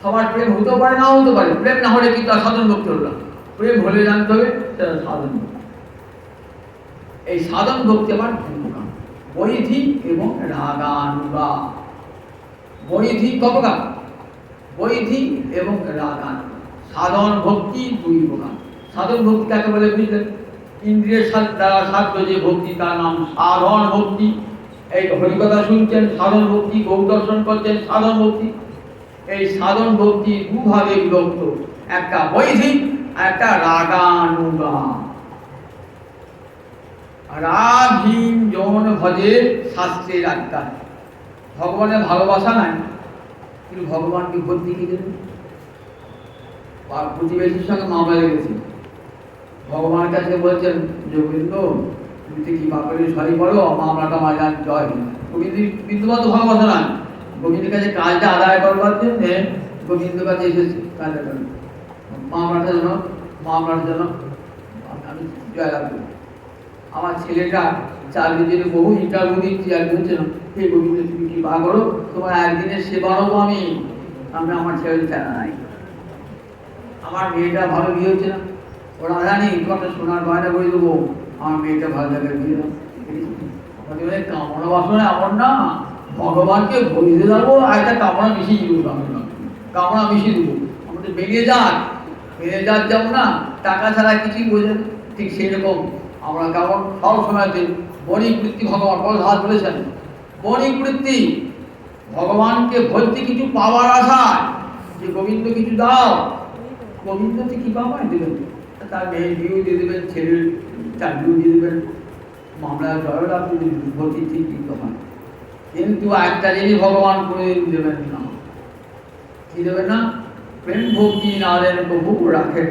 সবার প্রেম হতেও পারে, নাও হতে পারে। প্রেম না হলে কিন্তু সাধন ভক্তি হলো না। প্রেম হলে জানতে হবে সেটা সাধন ভক্তি। এই সাধন ভক্তি আমার বৈধি এবং রাগানুগা। বৈধি কতকাল? বৈধি এবং রাগানুগা। সাধন ভক্তি দুই প্রকার। সাধন ভক্তি কাকে বলে বুঝলেন? ইন্দ্রিয়ের দ্বারা সাধ্য যে ভক্তি, তার নাম সাধন ভক্তি। এই হরিকথা শুনছেন, সাধন ভক্তি। গৌর দর্শন করছেন, সাধন ভক্তি। এই সাধন ভক্তি দুভাগে বিভক্ত, একটা বৈধিক আর একটা রাগানুগা। রাগহীন জন ভজে শাস্ত্রের আজ্ঞা। ভগবানের ভালোবাসা নাই, কিন্তু ভগবানকে ভক্তি কি দেবেন? প্রতিবেশীর সঙ্গে মামলা লেগেছে, ভগবানের কাছে বলছেন, গোবিন্দ তুমি কি বাপের সরি বলো, মামলাটা মাজার জয়। বিন্দুমাত্র ভালোবাসা নাই, গোবিন্দের কাছে কাজটা আদায় করবার জন্য গোবিন্দের কাছে এসেছে কাজটা করেন, মামলাটা যেন আমি জয়লাভ করি। আমার ছেলেটা চাকরির জন্য বহু ইন্টারভিউ দিচ্ছি, আর বলছে না, হে গোবিন্দ তুমি কি বা করো, তোমার একদিনের সেবা হবো আমি। আমার ছেলে জানা নাই, আমার মেয়েটা ভালো বিয়ে হচ্ছে না, ওরা জানি তোমাকে সোনার গয়না করে দেবো, আমার মেয়েটা ভালো জায়গায় বিয়ে দাও। কামনা বাসনা এমন না, ভগবানকে বলিতে যাবো আর একটা কামনা মিশিয়ে দিব, কামনা মিশিয়ে দেবো। আমাদের বেরিয়ে যাক যেমন না, টাকা ছাড়া কিছুই বোঝেন, ঠিক সেই রকম আমরা কেমন সব সময়তে বণিক বৃত্তি। ভগবান প্রধান বলেছেন বণিক বৃত্তি, ভগবানকে ভক্তি কিছু পাওয়ার আশায়, যে গোবিন্দ কিছু দাও, গোবিন্দ কি পাওয়ায় দেবেন, তার মেয়ের বিয়েও দিয়ে দেবেন, ছেলের চাকরিও দিয়ে দেবেন, মামলা জয়ও লাভ দিয়ে দেবেন, ভক্তি ঠিক দিতে হয়। কিন্তু একটা জিনিস ভগবান কোনোদিন দেবেন না, কি দেবেন না? প্রেম ভক্তি না দেন প্রভু রাখেন,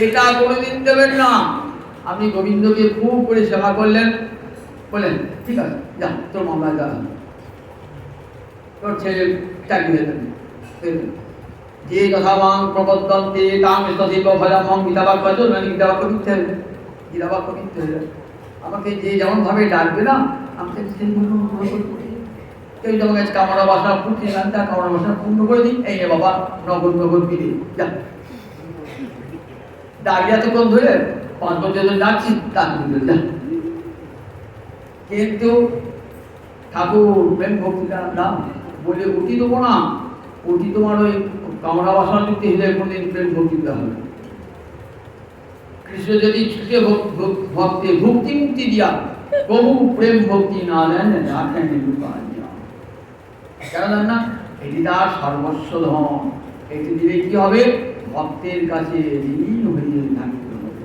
এটা কোনোদিন দেবেন না। আপনি গোবিন্দকে খুব করে সেবা করলেন, বললেন ঠিক আছে যা, তোর মামলা যা, তোর ছেলে চাকরি হয়ে যাবে। যে যথাবাং প্রবদ্ধন্তে তাং তথৈব ভজামহং। গীতাবাক্য আছে না? গীতাবাক্য মিথ্যে হয়ে যায়, গীতাবাক্য মিথ্যে হয়ে যায়। আমাকে যে যেমনভাবে ডাকবে না, আমাকে কেউ যখন কামনা বাসনা পূর্তি না, তার কামনা বাসনা পূর্ণ করে দিই। এই নে বাবা, নগদ বিদে যা। ডাকিয়া তখন ধরে 5 বছর যাচ্ছি তার যা, কিন্তু ঠাকুর প্রেম ভক্তিটার দাম বলে উঠি দেবো না, উঠি তোমার ওই কামড়া বাসনা যুক্তি হৃদয় কোনদিন প্রেম ভক্তি দেওয়া হবে। কৃষ্ণ যদি ছুটে ভক্তি ভক্তি মুক্তি দিয়া প্রভু প্রেম ভক্তি না দেন রাখেন কেন দেন না? এটি তার সর্বস্ব ধন, এটি দিলে কি হবে? ভক্তের কাছে ঋণী হয়ে থাকতে হবে।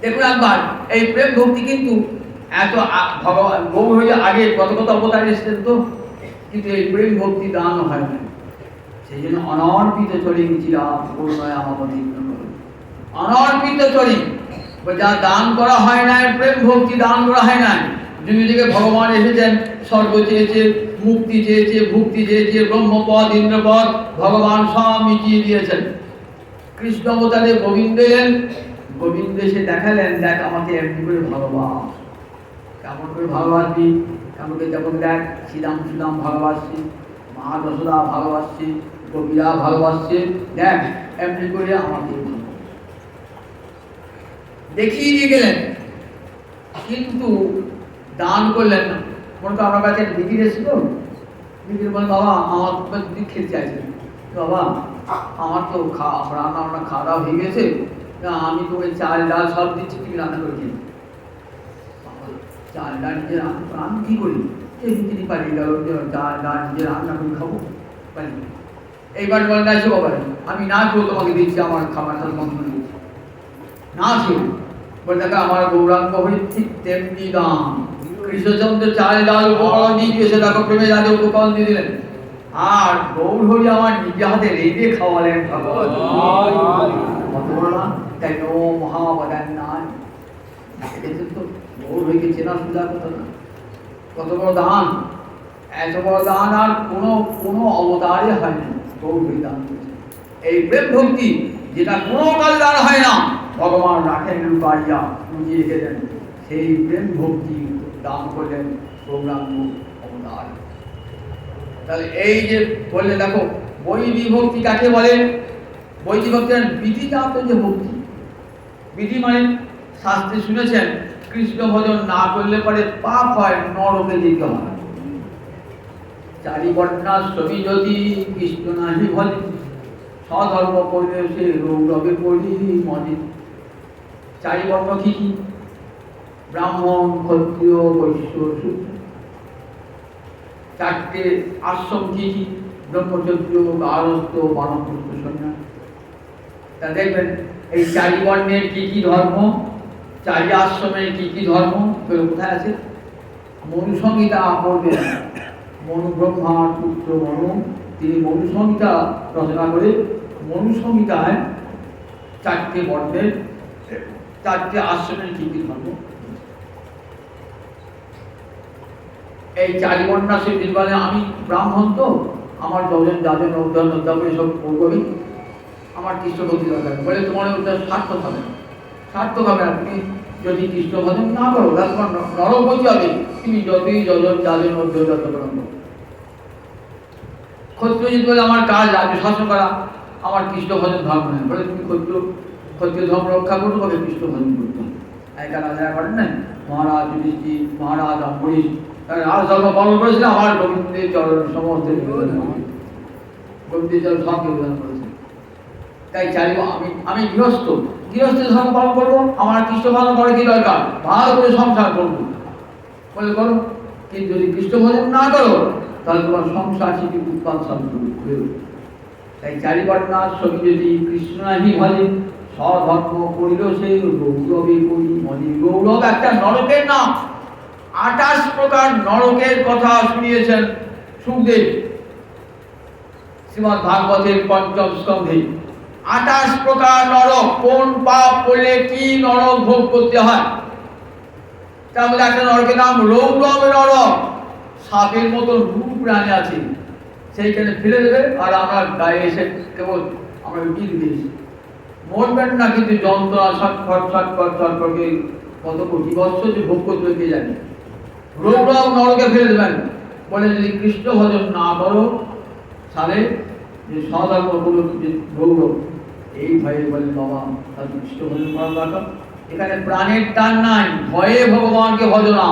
দেখুন একবার এই প্রেম ভক্তি কিন্তু এত ভগবান গৌর হয়ে আগে কত কত অবতার এসেছেন তো, কিন্তু এই প্রেম ভক্তি দান হয় না। সেই জন্য অনর্পিত চলে গেছিলাম করুণায় আমাদের অনর্পিত চলে, যা দান করা হয় না, প্রেম ভক্তি দান করা হয় না। যুগে যুগে ভগবান এসেছেন, স্বর্গ চেয়েছে, মুক্তি চেয়েছে, ভক্তি চেয়েছে, ব্রহ্মপদ ইন্দ্রপদ ভগবান সব মিটিয়ে দিয়েছেন। কৃষ্ণ অবতারে গোবিন্দ এলেন, গোবিন্দ এসে দেখালেন, দেখ আমাকে এমনি করে ভালোবাস। কেমন করে ভালোবাসবি? কেমন করে? যেমন দেখ শ্রীরাম শ্রীরাম ভালোবাসছি, মা যশোদা ভালোবাসছি, কবিরা ভালোবাসছে, দেখ এমনি করে আমাকে দেখিয়ে দিয়ে গেলেন, কিন্তু দান করলেন না। মনে তো আমার কাছে দিদির এসেছিল, দিদির বলে বাবা আমার দিদি খেতে চাইছে, বাবা আমার তো রান্না বান্না খাওয়া দাওয়া হয়ে গেছে, আমি তোকে চাল ডাল সব দিচ্ছি, তুমি রান্না করে খেয়ে। চাল ডাল নিজে রান্না কি করি? তিনি পালিয়ে গেল, চাল ডাল নিজে রান্না করে খাবো পারি। এইবার বলেন আসো বাবা, আমি না খেয়েও তোমাকে দিচ্ছি, আমার খাবার সাথে বন্ধ দিচ্ছি না খেয়ে। বলে দেখা আমার গৌরাঙ্গ হয়ে ঠিক তেমনি দাম। কৃষ্ণচন্দ্র চাল ডাল উপকরণ দিয়ে দিয়েছে, দেখো প্রেমে যাতে উপকরণ দিয়ে দিলেন। আর গৌর হরি আমার নিজে হাতে রেঁধে খাওয়ালেন। কত বড় না? তাই নো মহাবদান নাই দেখেছেন তো, গৌর হরিকে চেনা সুবিধা কথা না। কত বড় দান, এত বড় দান আর কোনো অবতারে হয় না, গৌর হরি দান করেছে। এই প্রেম ভক্তি যেটা কোনো কাল দান হয় না, ভগবান রাখেন লুকাইয়া লুকিয়ে রেখে দেন, সেই প্রেম ভক্তি দান করলেন গৌরাঙ্গ অবতার। তাহলে এই যে বললে দেখো বৈদিক ভক্তি কাকে বলে? বৈদিক ভক্তি বিধিজাত যে ভক্তি। বিধি মানে শাস্ত্রে শুনেছেন কৃষ্ণ ভজন না করলে পরে পাপ হয়, নরকে যেতে হয়। চারি বর্ণাশ্রমী যদি কৃষ্ণ নাহি ভজে, স্বধর্ম করলে সে রৌরবে পড়ি মনে। চারি বর্ণ কি কি? ব্রাহ্মণ, ক্ষত্রিয়, বৈশ্য, শূদ্র। চারটে আশ্রম কি কি? ব্রহ্মচর্য, গারস্থ, বানপ্রস্থ, সন্ন্যাস। তা দেখবেন এই চারি বর্ণের কি কি ধর্ম, চারি আশ্রমের কি কি ধর্ম কোথায় আছে? মনুসংহিতা পড়বেন। মনু ব্রহ্মার পুত্র মনু, তিনি মনুসংহিতা রচনা করে মনুসংহিতায় চারটে বর্ণের চারটে আশ্রমের কি কি ধর্ম, এই চারি বর্ণাশ্রী নির্বাণে আমি ব্রাহ্মণ, তো আমার যজন যাজন অধ্যয়ন অধ্যাপন সব করবি, আমার কৃষ্ণ ভক্তি দরকার। বলে তোমার ওটা সার্থক হবে না, সার্থক হবে না। তুমি যদি কৃষ্ণ ভজন না করো তাহলে তোমার নরকপতি হবে, তুমি যতই যজন যাজন অধ্যয়ন অধ্যাপন করো। ক্ষত্রিয় বলে আমার কাজ রাজ্য শাসন করা, আমার কৃষ্ণ ভজন ধর্ম নেই। বলে তুমি ক্ষত্রিয় ধর্ম রক্ষা করো, তবে কৃষ্ণ ভজন করতে হবে। একা রাজা করেন না, মহারাজ যুধিষ্ঠির, মহারাজ অম্বরীশ রাজ ধর্ম পালন করেছিলেন, আমার গোবিন্দের চরণ সমস্ত গোবিন্দের চরণ সব নিবেদন করেছেন। তাই চাইব আমি গৃহস্থ ধর্ম পালন করবো, আমার কৃষ্ণ পালন করে কি দরকার? ভালো করে সংসার করবো বলে করো, কিন্তু যদি কৃষ্ণ ভজন না করো তাহলে তোমার সংসার থেকে উৎপাদ সব হয়ে উঠবে। তাই চারি বর্ণার ছবি যদি কৃষ্ণ নাহি ভজে, স্বধর্ম করিল সে গৌরবে করি মনে। গৌরব একটা নরকের নাম। 28 প্রকার নরকের কথা শুনিয়েছেন সুখদেব শ্রীমদ্ ভাগবতের 5ম স্কন্ধে। 28 প্রকার নরক, কোন পাপ করলে কি নরক ভোগ করতে হয়। তার মধ্যে একটা নরকের নাম রৌরব নরক। সাপের মতো রূপ প্রাণী আছে, সেইখানে ফেলে দেবে আর আমার গায়ে এসে কেবল আমরা বিল দিয়েছি, মরবেন না, কিন্তু যন্ত্রণা ছটফট ছটফট ছটফটে কত কোটি বৎসর যে ভোগ করতে কে জানে। রৌরব নরকে ফেলে দেবেন। বলে যদি কৃষ্ণ ভজন না করো তাহলে যে সধর্ম গুলো যে গৌরব এই ভয়ে বলেন বাবা তার কৃষ্ণ ভজন করা দরকার। এখানে প্রাণের টান নাই, ভয়ে ভগবানকে ভজনা,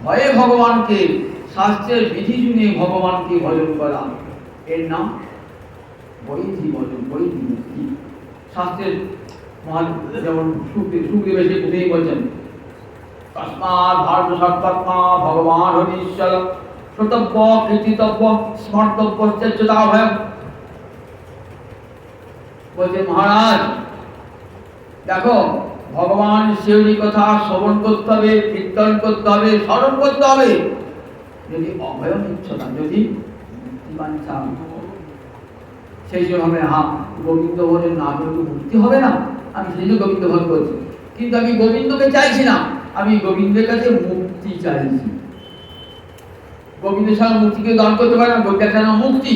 ভয়ে ভগবানকে শাস্ত্রের বিধি শুনে ভগবানকে ভজন করা, এর নাম বৈধি ভজন, বৈধি ভক্তি। শাস্ত্রের যেমন সুখদেব এসে কোথায় বলছেন, তস্মাৎ ভারত সর্বাত্মা ভগবান হরিশ্বর শ্রোতব্য কীর্তিতব্য স্মর্তব্য চেষ্টা ভয়। বলছে মহারাজ দেখো, ভগবান শিউরি কথা শ্রবণ করতে হবে, কীর্তন করতে হবে, স্মরণ করতে হবে। যদি অভয় নিচ্ছতা, যদি সেই সময় হ্যাঁ গোবিন্দ ভজন না করলে তো মুক্তি হবে না, আমি সেই জন্য গোবিন্দ ভজন করছি। কিন্তু আমি গোবিন্দকে চাইছি না, আমি গোবিন্দের কাছে মুক্তি চাইছি। গোবিন্দ ছাড়া মুক্তিকে দান করতে পারে না, গোবিন্দ ছাড়া মুক্তি।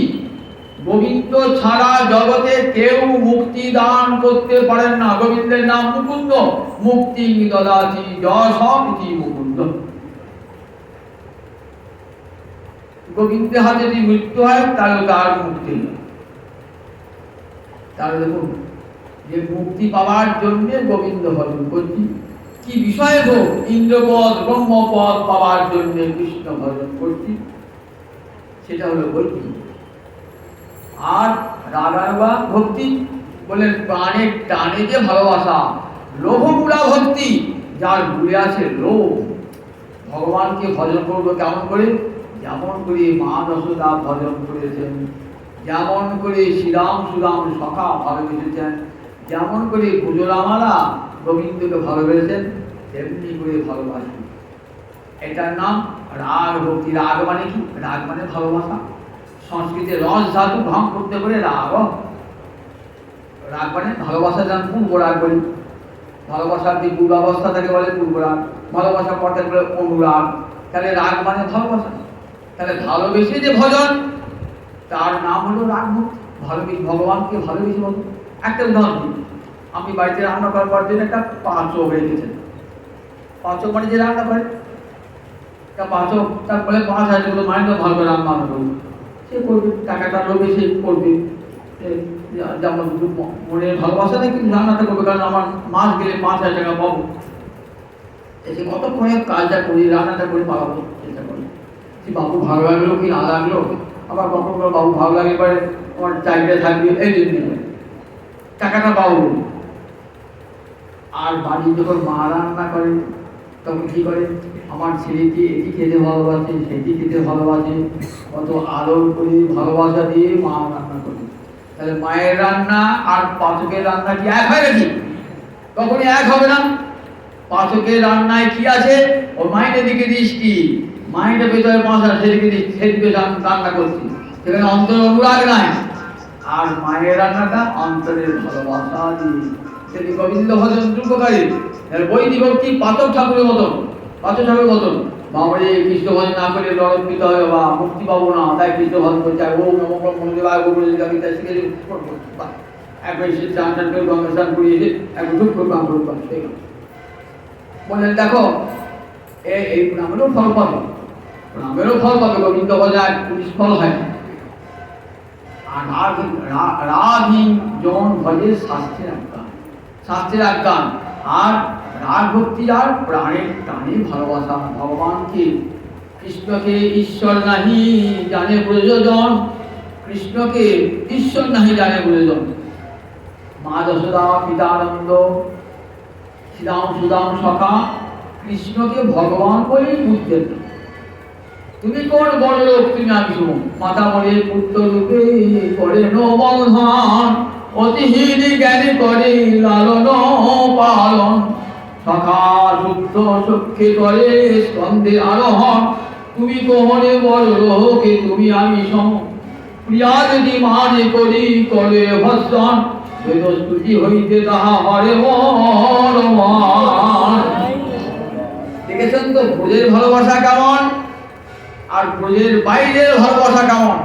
গোবিন্দ ছাড়া জগতে কেউ মুক্তি দান করতে পারেন না। গোবিন্দের নাম মুকুন্দ, মুক্তি দদাতি যশি মুকুন্দ। গোবিন্দের হাতে যদি মৃত্যু হয় তাহলে তার মুক্তি। তাহলে দেখুন যে মুক্তি পাওয়ার জন্য গোবিন্দ ভজন করছি, কি বিষয়ে গো? ইন্দ্রপদ ব্রহ্মপদ পাওয়ার জন্য কৃষ্ণ ভজন করছি, সেটা হলো বৈধি। আর রাগানুগা ভক্তি বলেন প্রাণের টানে যে ভালোবাসা, লোভমূলা ভক্তি, যার মূলে আছে লোভ। ভগবানকে ভজন করবো কেমন করে? যেমন করে মা যশোদা ভজন করেছেন, যেমন করে শ্রীরাম সুরাম সখা ভালোবেসেছেন, যেমন করে পুজোরামারা গোবিন্দকে ভালোবেসেছেন, তেমনি করে ভালোবাসেন। এটার নাম রাগ ভক্তি। রাগ মানে কি? রাগ মানে ভালোবাসা। সংস্কৃতে রস ধাতু ভ্রম করতে করে রাগ। রাগ মানে ভালোবাসা, যেমন পূর্ব রাগ বলি। ভালোবাসার যে পূর্বাবস্থা থাকে বলে পূর্ব রাগ, ভালোবাসার পর থাকে বলে অনুরাগ। তাহলে রাগ মানে ভালোবাসা। তাহলে ভালোবেসে যে ভজন, তার নাম হলো রাগ ভক্তি। ভালোবেসে ভগবানকে ভালোবেসে ভজন। একটা উদাহরণ দিই, আমি বাড়িতে রান্না করার পর দিন একটা পাঁচক রেখেছেন। পাঁচক মানে যে রান্না করে তা পাঁচক, তারপরে 5,000 টাকা মাইন্ড ভালো করে রান্না করবে, সে করবে, টাকাটা লোভে সে করবে। যেমন মনের ভালোবাসা নেই, কিন্তু রান্নাটা করবে, কারণ আমার মাস গেলে 5,000 টাকা পাবো। সে কতক্ষণে কাজটা করি, রান্নাটা করে পালাবো চেষ্টা করি। সে বাবু ভালো লাগলো কি না লাগলো, আবার কখনো বাবু ভালো লাগে পরে আমার চাকরিটা থাকবে, এই জন্য টাকাটা পাবো। আর বাড়ি যখন মা রান্না করে তখন কি করে, আমার ছেলেকে এটি খেতে ভালোবাসে, সেটি খেতে ভালোবাসে, কত আদর করে ভালোবাসা দিয়ে মা রান্না করে। তাহলে মায়ের রান্না আর পাচকের রান্না কি এক হয় নাকি? কখনই এক হবে না। পাচকের রান্নায় কি আছে? ওর মাইনের দিকে দৃষ্টি, মাইনের ভেতরে পাঁচা, সেদিকে সেদিকে রান্না করছি, সেখানে অন্তর অনুরাগ নাই। আর মায়ের রান্নাটা অন্তরের ভালোবাসা দিয়ে, সেটি গোবিন্দ ভজন উপকারী। বৈদিক ভক্তি পাচক ঠাকুরের মতন, পাচক ঠাকুরের মতন। বাবারে কৃষ্ণ ভজন না করে নরক পেতে হবে বা মুক্তি পাবো না, তাই কৃষ্ণ ভজন করছে। ওম নমঃ ব্রহ্মদেবায় গোবিন্দ শিখে একবার সে চান টান করে গঙ্গা স্নান করিয়েছে, একবার ঢুক করে কাম করতে বললেন দেখো এই প্রণামেরও ফল পাবে, প্রণামেরও ফল পাবে। গোবিন্দ ভজন 20 ফল হয়। আর রাগহীন জন ভজে শাস্ত্রের আজ্ঞান, শাস্ত্রের আজ্ঞান। আর রাগ ভক্তি আর প্রাণের টানে ভালোবাসা ভগবানকে। কৃষ্ণকে ঈশ্বর নাহি জানে প্রয়োজন, কৃষ্ণকে ঈশ্বর নাহি জানে প্রয়োজন। মা যশোদা পিতানন্দ শ্রীরাম সুদাম সখা কৃষ্ণকে ভগবান বলেই বুঝতেন। তুমি কোন বড় লোক, তুমি আমি শুনো, মাতা বলে পুত্র রূপে করে বন্ধন, অতিহীন জ্ঞানী করে লালন পালন, সখা শুদ্ধ সখ্যে করে স্কন্ধে আরোহণ। তুমি কোহরে বড় লোকে, তুমি আমি সম, প্রিয়া যদি মানে করি করে ভর্ষণ, বেদস্তুতি হইতে তাহা হরে মন। দেখেছেন তো ব্রজের ভালোবাসা কেমন আর ব্রজের বাইরের ভালোবাসা কেমন।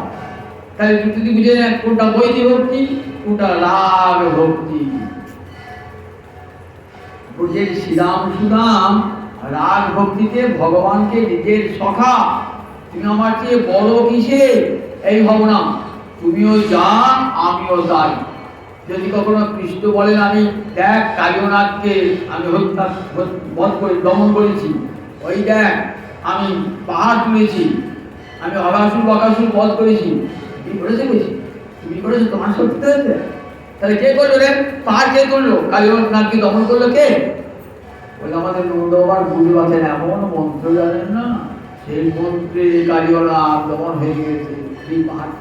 তাহলে যদি বুঝে নেন কোনটা বৈদিক ভক্তি, কোনটা রাগ ভক্তি। ব্রজের শ্রীরাম সুদাম রাগ ভক্তিতে ভগবানকে নিজের সখা, তুমি আমার চেয়ে বড় কিসে এই ভাবনা, তুমিও যা আমিও তাই। যদি কখনো কৃষ্ণ বলেন আমি দেখ কালীনাথকে আমি বধ করে দমন করেছি, ওই দেখ আমি পাহাড় তুলেছি, আমি অগাসুর বকাসুর বধ করেছি, তুমি করেছে বলছি, তুমি করেছো, তোমার সত্যি হয়েছে। তাহলে কে করলো রে? পাহাড় কে করলো? কালীনাথকে দমন করলো কে? বলে আমাদের নন্দ আবার বুঝে বাঁচেন এমন মন্ত্র জানেন না, সেই মন্ত্রে কালীনাথ দমন হয়ে গিয়েছে। সেই পাহাড়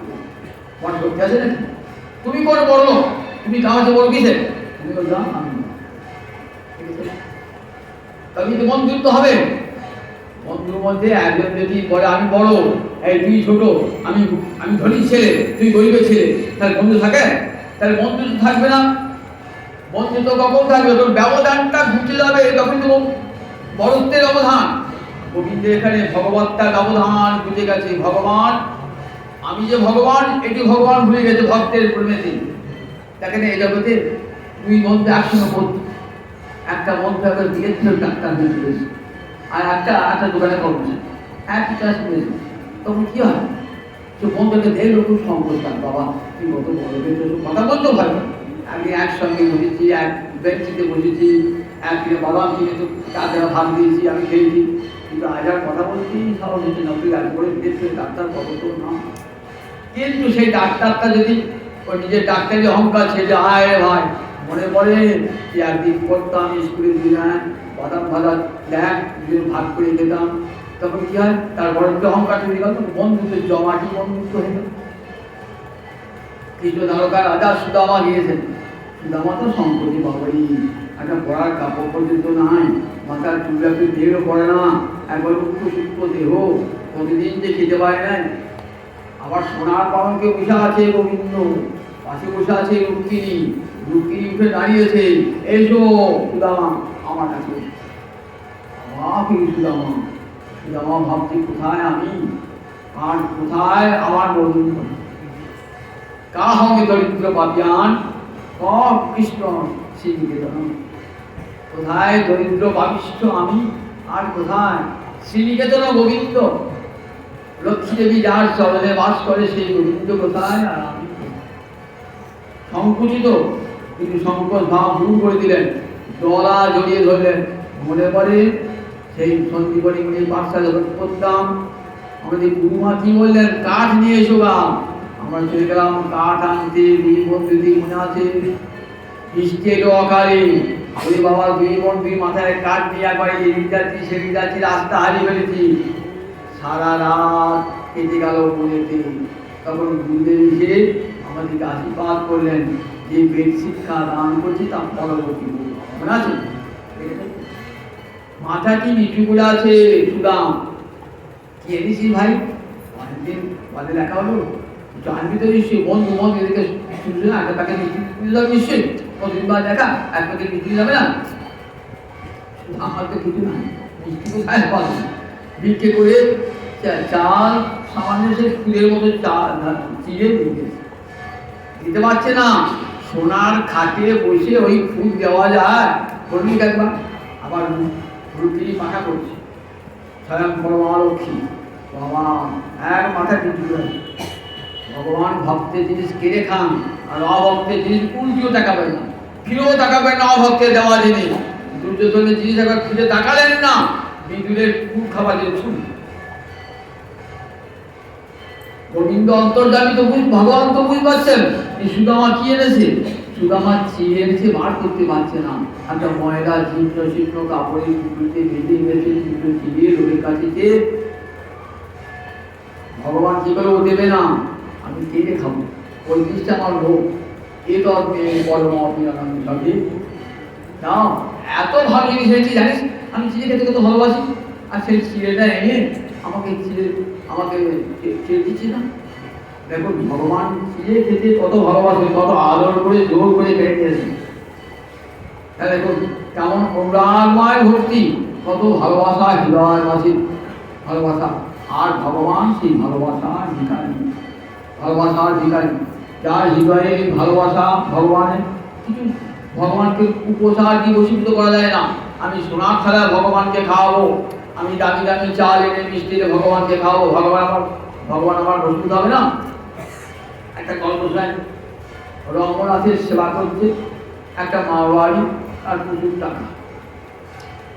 তোমার সত্যি আছে নাকি? তুমি করে বললো, তুমি কাছে বলো কিসে? তুমি বললাম আমি, তাহলে তো বন্ধুত্ব হবে। বন্ধুর মধ্যে একজন যদি বলে আমি বড়, এই তুই ছোট, আমি আমি ধনী ছেলে, তুই গরিবের ছেলে, তাহলে বন্ধু থাকে? তাহলে বন্ধু তো থাকবে না। বন্ধু তো কখন থাকবে? তোর ব্যবধানটা ঘুচে যাবে, তখন তো বড়ত্বের ব্যবধান। গোবিন্দের এখানে ভগবত্তার ব্যবধান ঘুচে গেছে। ভগবান, আমি যে ভগবান, এটি ভগবান ভুলে গেছে ভক্তের প্রেমেতে। দেখেন এই জগতে দুই বন্ধু একসঙ্গে পড়ত, একটা বন্ধু একটা দিয়েছিল ডাক্তার হয়ে চলেছে, আর একটা দোকানে কর্মচারী, একই কাজ করেছে। তখন কি হয়? সে বন্ধুকে দেখলো খুব সংকোচতাম, বাবা তুই কত বড় হয়েছে, কথা বলতেও পারবে। আমি একসঙ্গে বসেছি, এক বেঞ্চিতে বসেছি, এক কিনে বাদাম কিনে তো তাদের ভাগ দিয়েছি, আমি খেয়েছি, কিন্তু আজ আর কথা বলছি সাহস হচ্ছে না। তুই আজ করে দিয়েছে ডাক্তার, কত তোর নাম। কিন্তু সেই ডাক্তারটা যদি ওই নিজের ডাক্তারি অহংকার ছেড়ে আয় ভাই, মনে পড়ে যে একদিন পড়তাম স্কুলে দিনে বাদাম ভাজা দেখ ভাগ করে খেতাম, তখন কি হয়? তারপরে একটু অহংকার চলে গেল, বন্ধুত্বের জমাটি বন্ধুত্ব হয়ে গেল। কৃষ্ণ দ্বারকার রাজা সুদামা গিয়েছেন, সুদামা তো সম্পত্তি বাবাই, একটা পড়ার কাপড় পর্যন্ত নাই, মাথার চুলাকে দেহও পড়ে না, একবার উচ্চ সূক্ষ্ম দেহ, প্রতিদিন যে খেতে পারে নাই। আবার সোনার পালঙ্কে বসে আছে গোবিন্দ, পাশে বসে আছে রুক্মিণী, রুক্মিণী উঠে দাঁড়িয়েছে, এসো সুদামা আমার কাছে। সুদামা, সুদামা ভাবছি কোথায় আমি, আর কোথায় আমার গোবিন্দ? কা হবে দরিদ্র পাপিয়ান, কৃষ্ণ শ্রীনিকেতন। কোথায় দরিদ্র পাপিষ্ঠ আমি, আর কোথায় শ্রীনিকেতন গোবিন্দ? লক্ষ্মী দেবী যার চরণে বাস করে সেই গোবিন্দ কোথায়, আর আমি সংকুচিত, কিন্তু সংকোচ ভাব দূর করে দিলেন, গলা জড়িয়ে ধরলেন। মনে পড়ে সেই সন্দীপনী পাঠশালা যখন করতাম, আমাদের গুরুমা কি বললেন, কাঠ নিয়ে এসো গা। আমরা চলে গেলাম কাঠ আনতে, দুই বোন দিদি মনে আছে, বৃষ্টি এলো অকালে, ওই বাবা দুই বোন দুই মাথায় কাঠ নিয়ে একবার এদিক যাচ্ছি সেদিক যাচ্ছি, রাস্তা হারিয়ে ফেলেছি, সারা রাত কেটে গেল মনেতে। তখন গুরুদেব এসে আমাদেরকে আশীর্বাদ করলেন, যে বেদ শিক্ষা দান করছি তা পরবর্তী মনে আছে। মাথা কি নিচু করে আছে সুদাম, কি এনেছিস ভাই? অনেকদিন বাদে দেখা হলো, জানবি তো নিশ্চয়ই, বন্ধু বন্ধু এদিকে শুনছে না, তাকে নিশ্চয়ই কতদিন বাদ দেখা, এক পথে মিষ্টি যাবে না। আমার তো কিছু নাই, মিষ্টি কোথায় পাবো? ভিক্ষে করে চাল সামান্য সে ফুলের মতো চাল চিড়ে দিতে পারছে না। সোনার খাটে বসে ওই ফুল দেওয়া যায়, বলবি একবার। আবার রুটি পাঠা করছে, স্বয়ং পরমালক্ষ্মী বাবা এক মাথা কিছু করে। ভগবান ভক্তের জিনিস কেড়ে খান, আর অভক্তের জিনিস উল্টিও তাকাবেন না, ফিরেও তাকাবেন না। অভক্তের দেওয়া জিনিস, দুর্যোধনের জিনিস একবার ফিরে তাকালেন না, বিদুরের কুল খাবার জিনিস। গোবিন্দ অন্তর্যামী তো ভগবান তো বুঝতে পারছেন সুদামা কি এনেছে। সুদামা চিড়ে এনেছে, বার করতে পারছে না। একটা ময়দা জীর্ণ শীর্ণ কাপড়ের টুকরোতে বেঁধে গেছে, চিড়ে রোগের কাছে। ভগবান কি করে ও দেবে না, আমি কেটে খাবো, ওই জিনিসটা আমার লোক। এ তো পরম সবই না, এত ভালো জিনিস হয়েছে জানিস, আমি চিড়ে খেতে কত ভালোবাসি, আর সেই চিড়েটা এনে আমাকে খেয়ে দিচ্ছি না। দেখুন ভগবান চিড়ে খেতে কত ভালোবাসে, কত আদর করে জোর করে খেয়ে নিয়েছে। তাহলে দেখুন কেমন অনুরাগময় ভক্তি, কত ভালোবাসা, হৃদয় মাঝে ভালোবাসা। আর ভগবান সেই ভালোবাসার ভিখারি, ভালোবাসার ভিখারি, যার হৃদয়ে ভালোবাসা ভগবানের। কিছু ভগবানকে উপচার দিয়ে বসীভূত করা যায় না। আমি সোনার থালা ভগবানকে খাওয়াবো, আমি দামি দামি চাল এনে মিষ্টি এনে ভগবানকে খাওয়াবো, ভগবান আমার বসীভূত হবে না। একটা গল্প শোনাই, রঙ্গনাথের সেবা করছে একটা মারোয়ারি আর প্রচুর টাকা।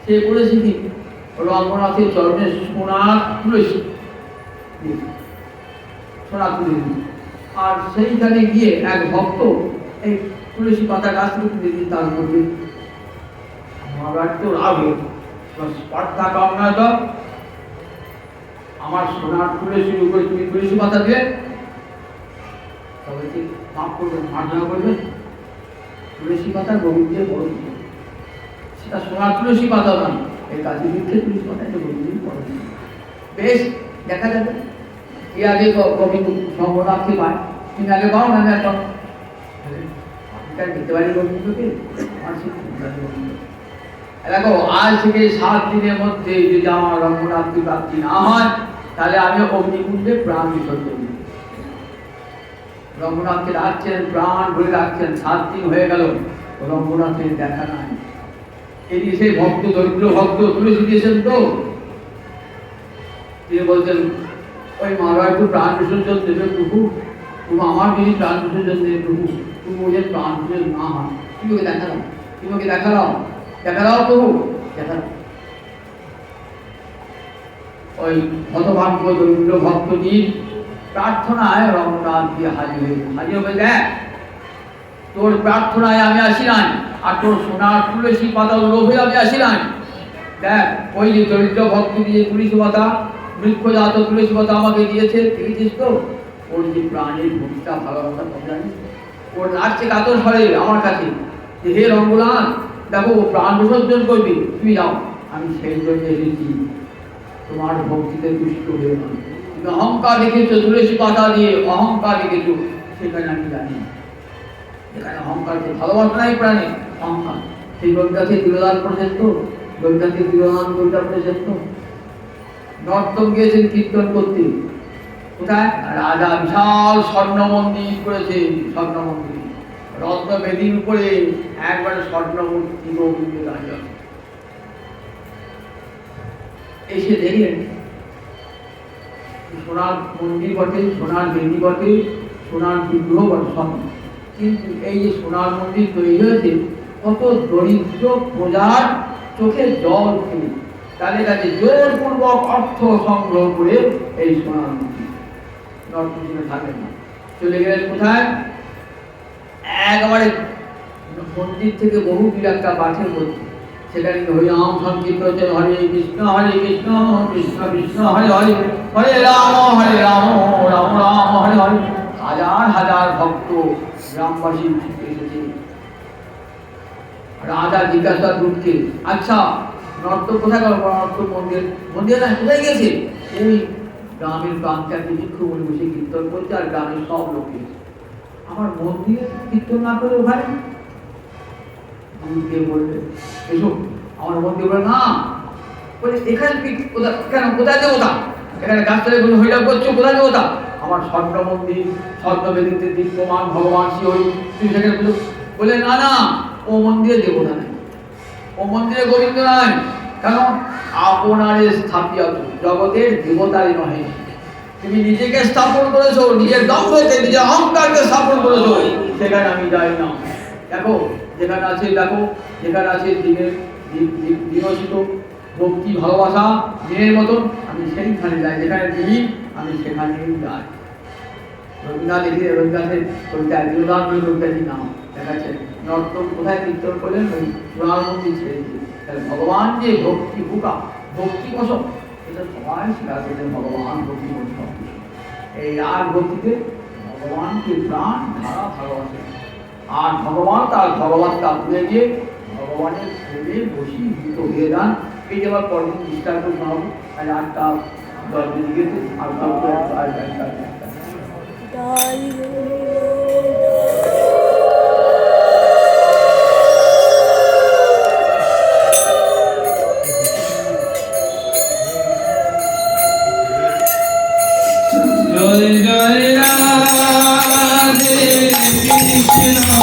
সে করেছে কি, রঙ্গনাথের চরণে সোনার তুলেছে, সোনা তুলে দিল। আর সেইখানে গিয়ে এক ভক্ত এই তুলসী পাতা গাছ থেকে তুলে দিয়ে তার মধ্যে আমার তো লাভ স্পর্ধা কম নয় তো, আমার সোনার তুলসীর উপরে তুমি তুলসী পাতা দিয়ে তবে কি মাফ করবেন, মার্জনা করবেন। তুলসী পাতা গোবিন্দের বড়, সেটা সোনার তুলসী পাতা নয়, এই কাজী বৃক্ষের তুলসী পাতা এটা গোবিন্দের বড়। বেশ, দেখা যাবে কি আগে গোবিন্দ শম্ভনাথকে পায়, তুমি আগে পাও না এখন দিতে পারি গোবিন্দকে। দেখো আজ থেকে 7 দিনের মধ্যে যদি আমার রঙ্গনাথকে প্রাপ্তি না হয়, তাহলে আমি অগ্নিকুণ্ডে প্রাণ বিসর্জন দিই। রঙ্গনাথকে রাখছেন, প্রাণ ভরে রাখছেন, 7 দিন হয়ে গেল, রঙ্গনাথের দেখা নাই। এই সেই ভক্ত, দরিদ্র ভক্ত তুলসী দিয়েছেন তো, তিনি বলছেন ওই মারা একটু প্রাণ বিসর্জন দেবে প্রভু, তুমি আমার যদি প্রাণ বিসর্জন দেবে প্রভু, তুমি ওদের প্রাণ বিসর্জন না হয়, তুমি ওকে দেখালাম, তুমি ওকে দেখালাম, দেখালাম প্রভু, দেখালাম। ওই হতভাগ্য দরিদ্র ভক্তটি প্রার্থনায় রঙ্গনাথ দিয়ে হাজির হয়ে দেখ, তোর প্রার্থনায় আমি আসি নাই, আর তোর সোনার তুলসী পাতা লোভে আমি আসি নাই। দেখ ওই যে দরিদ্র ভক্ত দিয়ে তুলসী পাতা, বৃক্ষজাত তুলসী পাতা আমাকে দিয়েছে, দেখেছিস তো? ওর যে প্রাণের ভক্তিটা, ভালোবাসা কম জানিস? ওর আসছে কাতর স্বরে আমার কাছে, যে হে রঙ্গনাথ দেখো ও প্রাণ বিসর্জন করবি, তুমি যাও, আমি সেই জন্য এসেছি তোমার ভক্তিতে তুষ্ট হয়ে না। তুমি অহংকার রেখেছো তুলসী পাতা দিয়ে, অহংকার রেখেছো, সেখানে আমি জানি এখানে অহংকারকে ভালোবাসা নাই প্রাণে, অহংকার। সেই রবিদাসের তিরোধান করেছেন তো, রবিদাসের তিরোধান কবিতা করেছেন তো, নর্তক গিয়েছেন কীর্তন করতে, কোথায়? রাজা বিশাল স্বর্ণ মন্দির করেছে, স্বর্ণ মন্দির, রত্ন বেদির উপরে একবারে স্বর্ণ মূর্তি গোবিন্দ রাজা। এসে দেখলেন সোনার মন্দির বটে, সোনার বেদি বটে, সোনার বিগ্রহ বটে সব, কিন্তু এই যে সোনার মন্দির তৈরি হয়েছে কত দরিদ্র প্রজার চোখে জল ফেলে তাদের কাছে জোরপূর্বক অর্থ সংগ্রহ করে এই সোনার মন্দির নর্তকীরা থাকেন না, চলে গেলেন কোথায়? একেবারে মন্দির থেকে বহু দূর একটা মাঠের মধ্যে, সেখানে হরিনাম সংকীর্তন হচ্ছে, হরে কৃষ্ণ কৃষ্ণ কৃষ্ণ হরে হরে, হরে রাম রাম রাম হরে হরে। হাজার হাজার ভক্ত গ্রামবাসী এসেছে। রাজা জিজ্ঞাসা দূতকে, আচ্ছা নর্তক কোথায় গেল? নর্তক মন্দির, মন্দির না কোথায় গেছে? ওই গ্রামের প্রান্তে বৃক্ষ বলে বসে কীর্তন করছে, আর গ্রামের সব লোক গেছে। আমার মন্দিরে কীর্তন না করে ওখানে বলবে এসো আমার মন্দির, বলে না, বলে এখানে কেন, কোথায় দেবতা? এখানে গাছতলায় হরিনাম করছো, কোথায় দেবতা? আমার স্বর্ণ মন্দির, স্বর্ণ বেদিতে দীপ্যমান ভগবান শ্রী হরি, তুমি সেখানে বলো। বলে না না, ও মন্দিরে দেবতা নাই, ও মন্দিরে গোবিন্দ নাই। কেন? আপনারে স্থাপিত জগতের দেবতারই নহে, তুমি নিজেকে স্থাপন করেছো, নিজের দম্ভকে, নিজের অহংকারকে স্থাপন করেছো, সেখানে আমি যাই না। দেখো যেখানে আছে, দেখো যেখানে আছে দিনের বিকশিত ভক্তি ভালোবাসা দিনের মতন, আমি সেইখানে যাই, যেখানে দিই আমি সেখানেই যাই। রবীন্দ্রনাথ লিখে, রবীন্দ্রনাথের কবিতায় বিনোদান কবিতাটির নাম দেখাচ্ছে, নর্তক কোথায় কীর্তন করলেন? ওই সোনার মন্দির ছেড়ে দিয়ে। তাহলে ভগবান যে ভক্তি ভুকা, ভক্তি বসত, এটা সবাই স্বীকার করলেন, ভগবান ভক্তি বসত। এই রাগ ভক্তিতে ভগবানকে প্রাণ ধারা ভালোবাসে, আর ভগবান তার ভগবানটা ভুলে গিয়ে ভগবানের প্রেমে বশীভূত হয়ে যান। এই যে আবার পরদিন বিস্তার করে শোনাবো, তাহলে 8টা 10 দিন গেছে, আর জয় জয় রাধে কৃষ্ণ।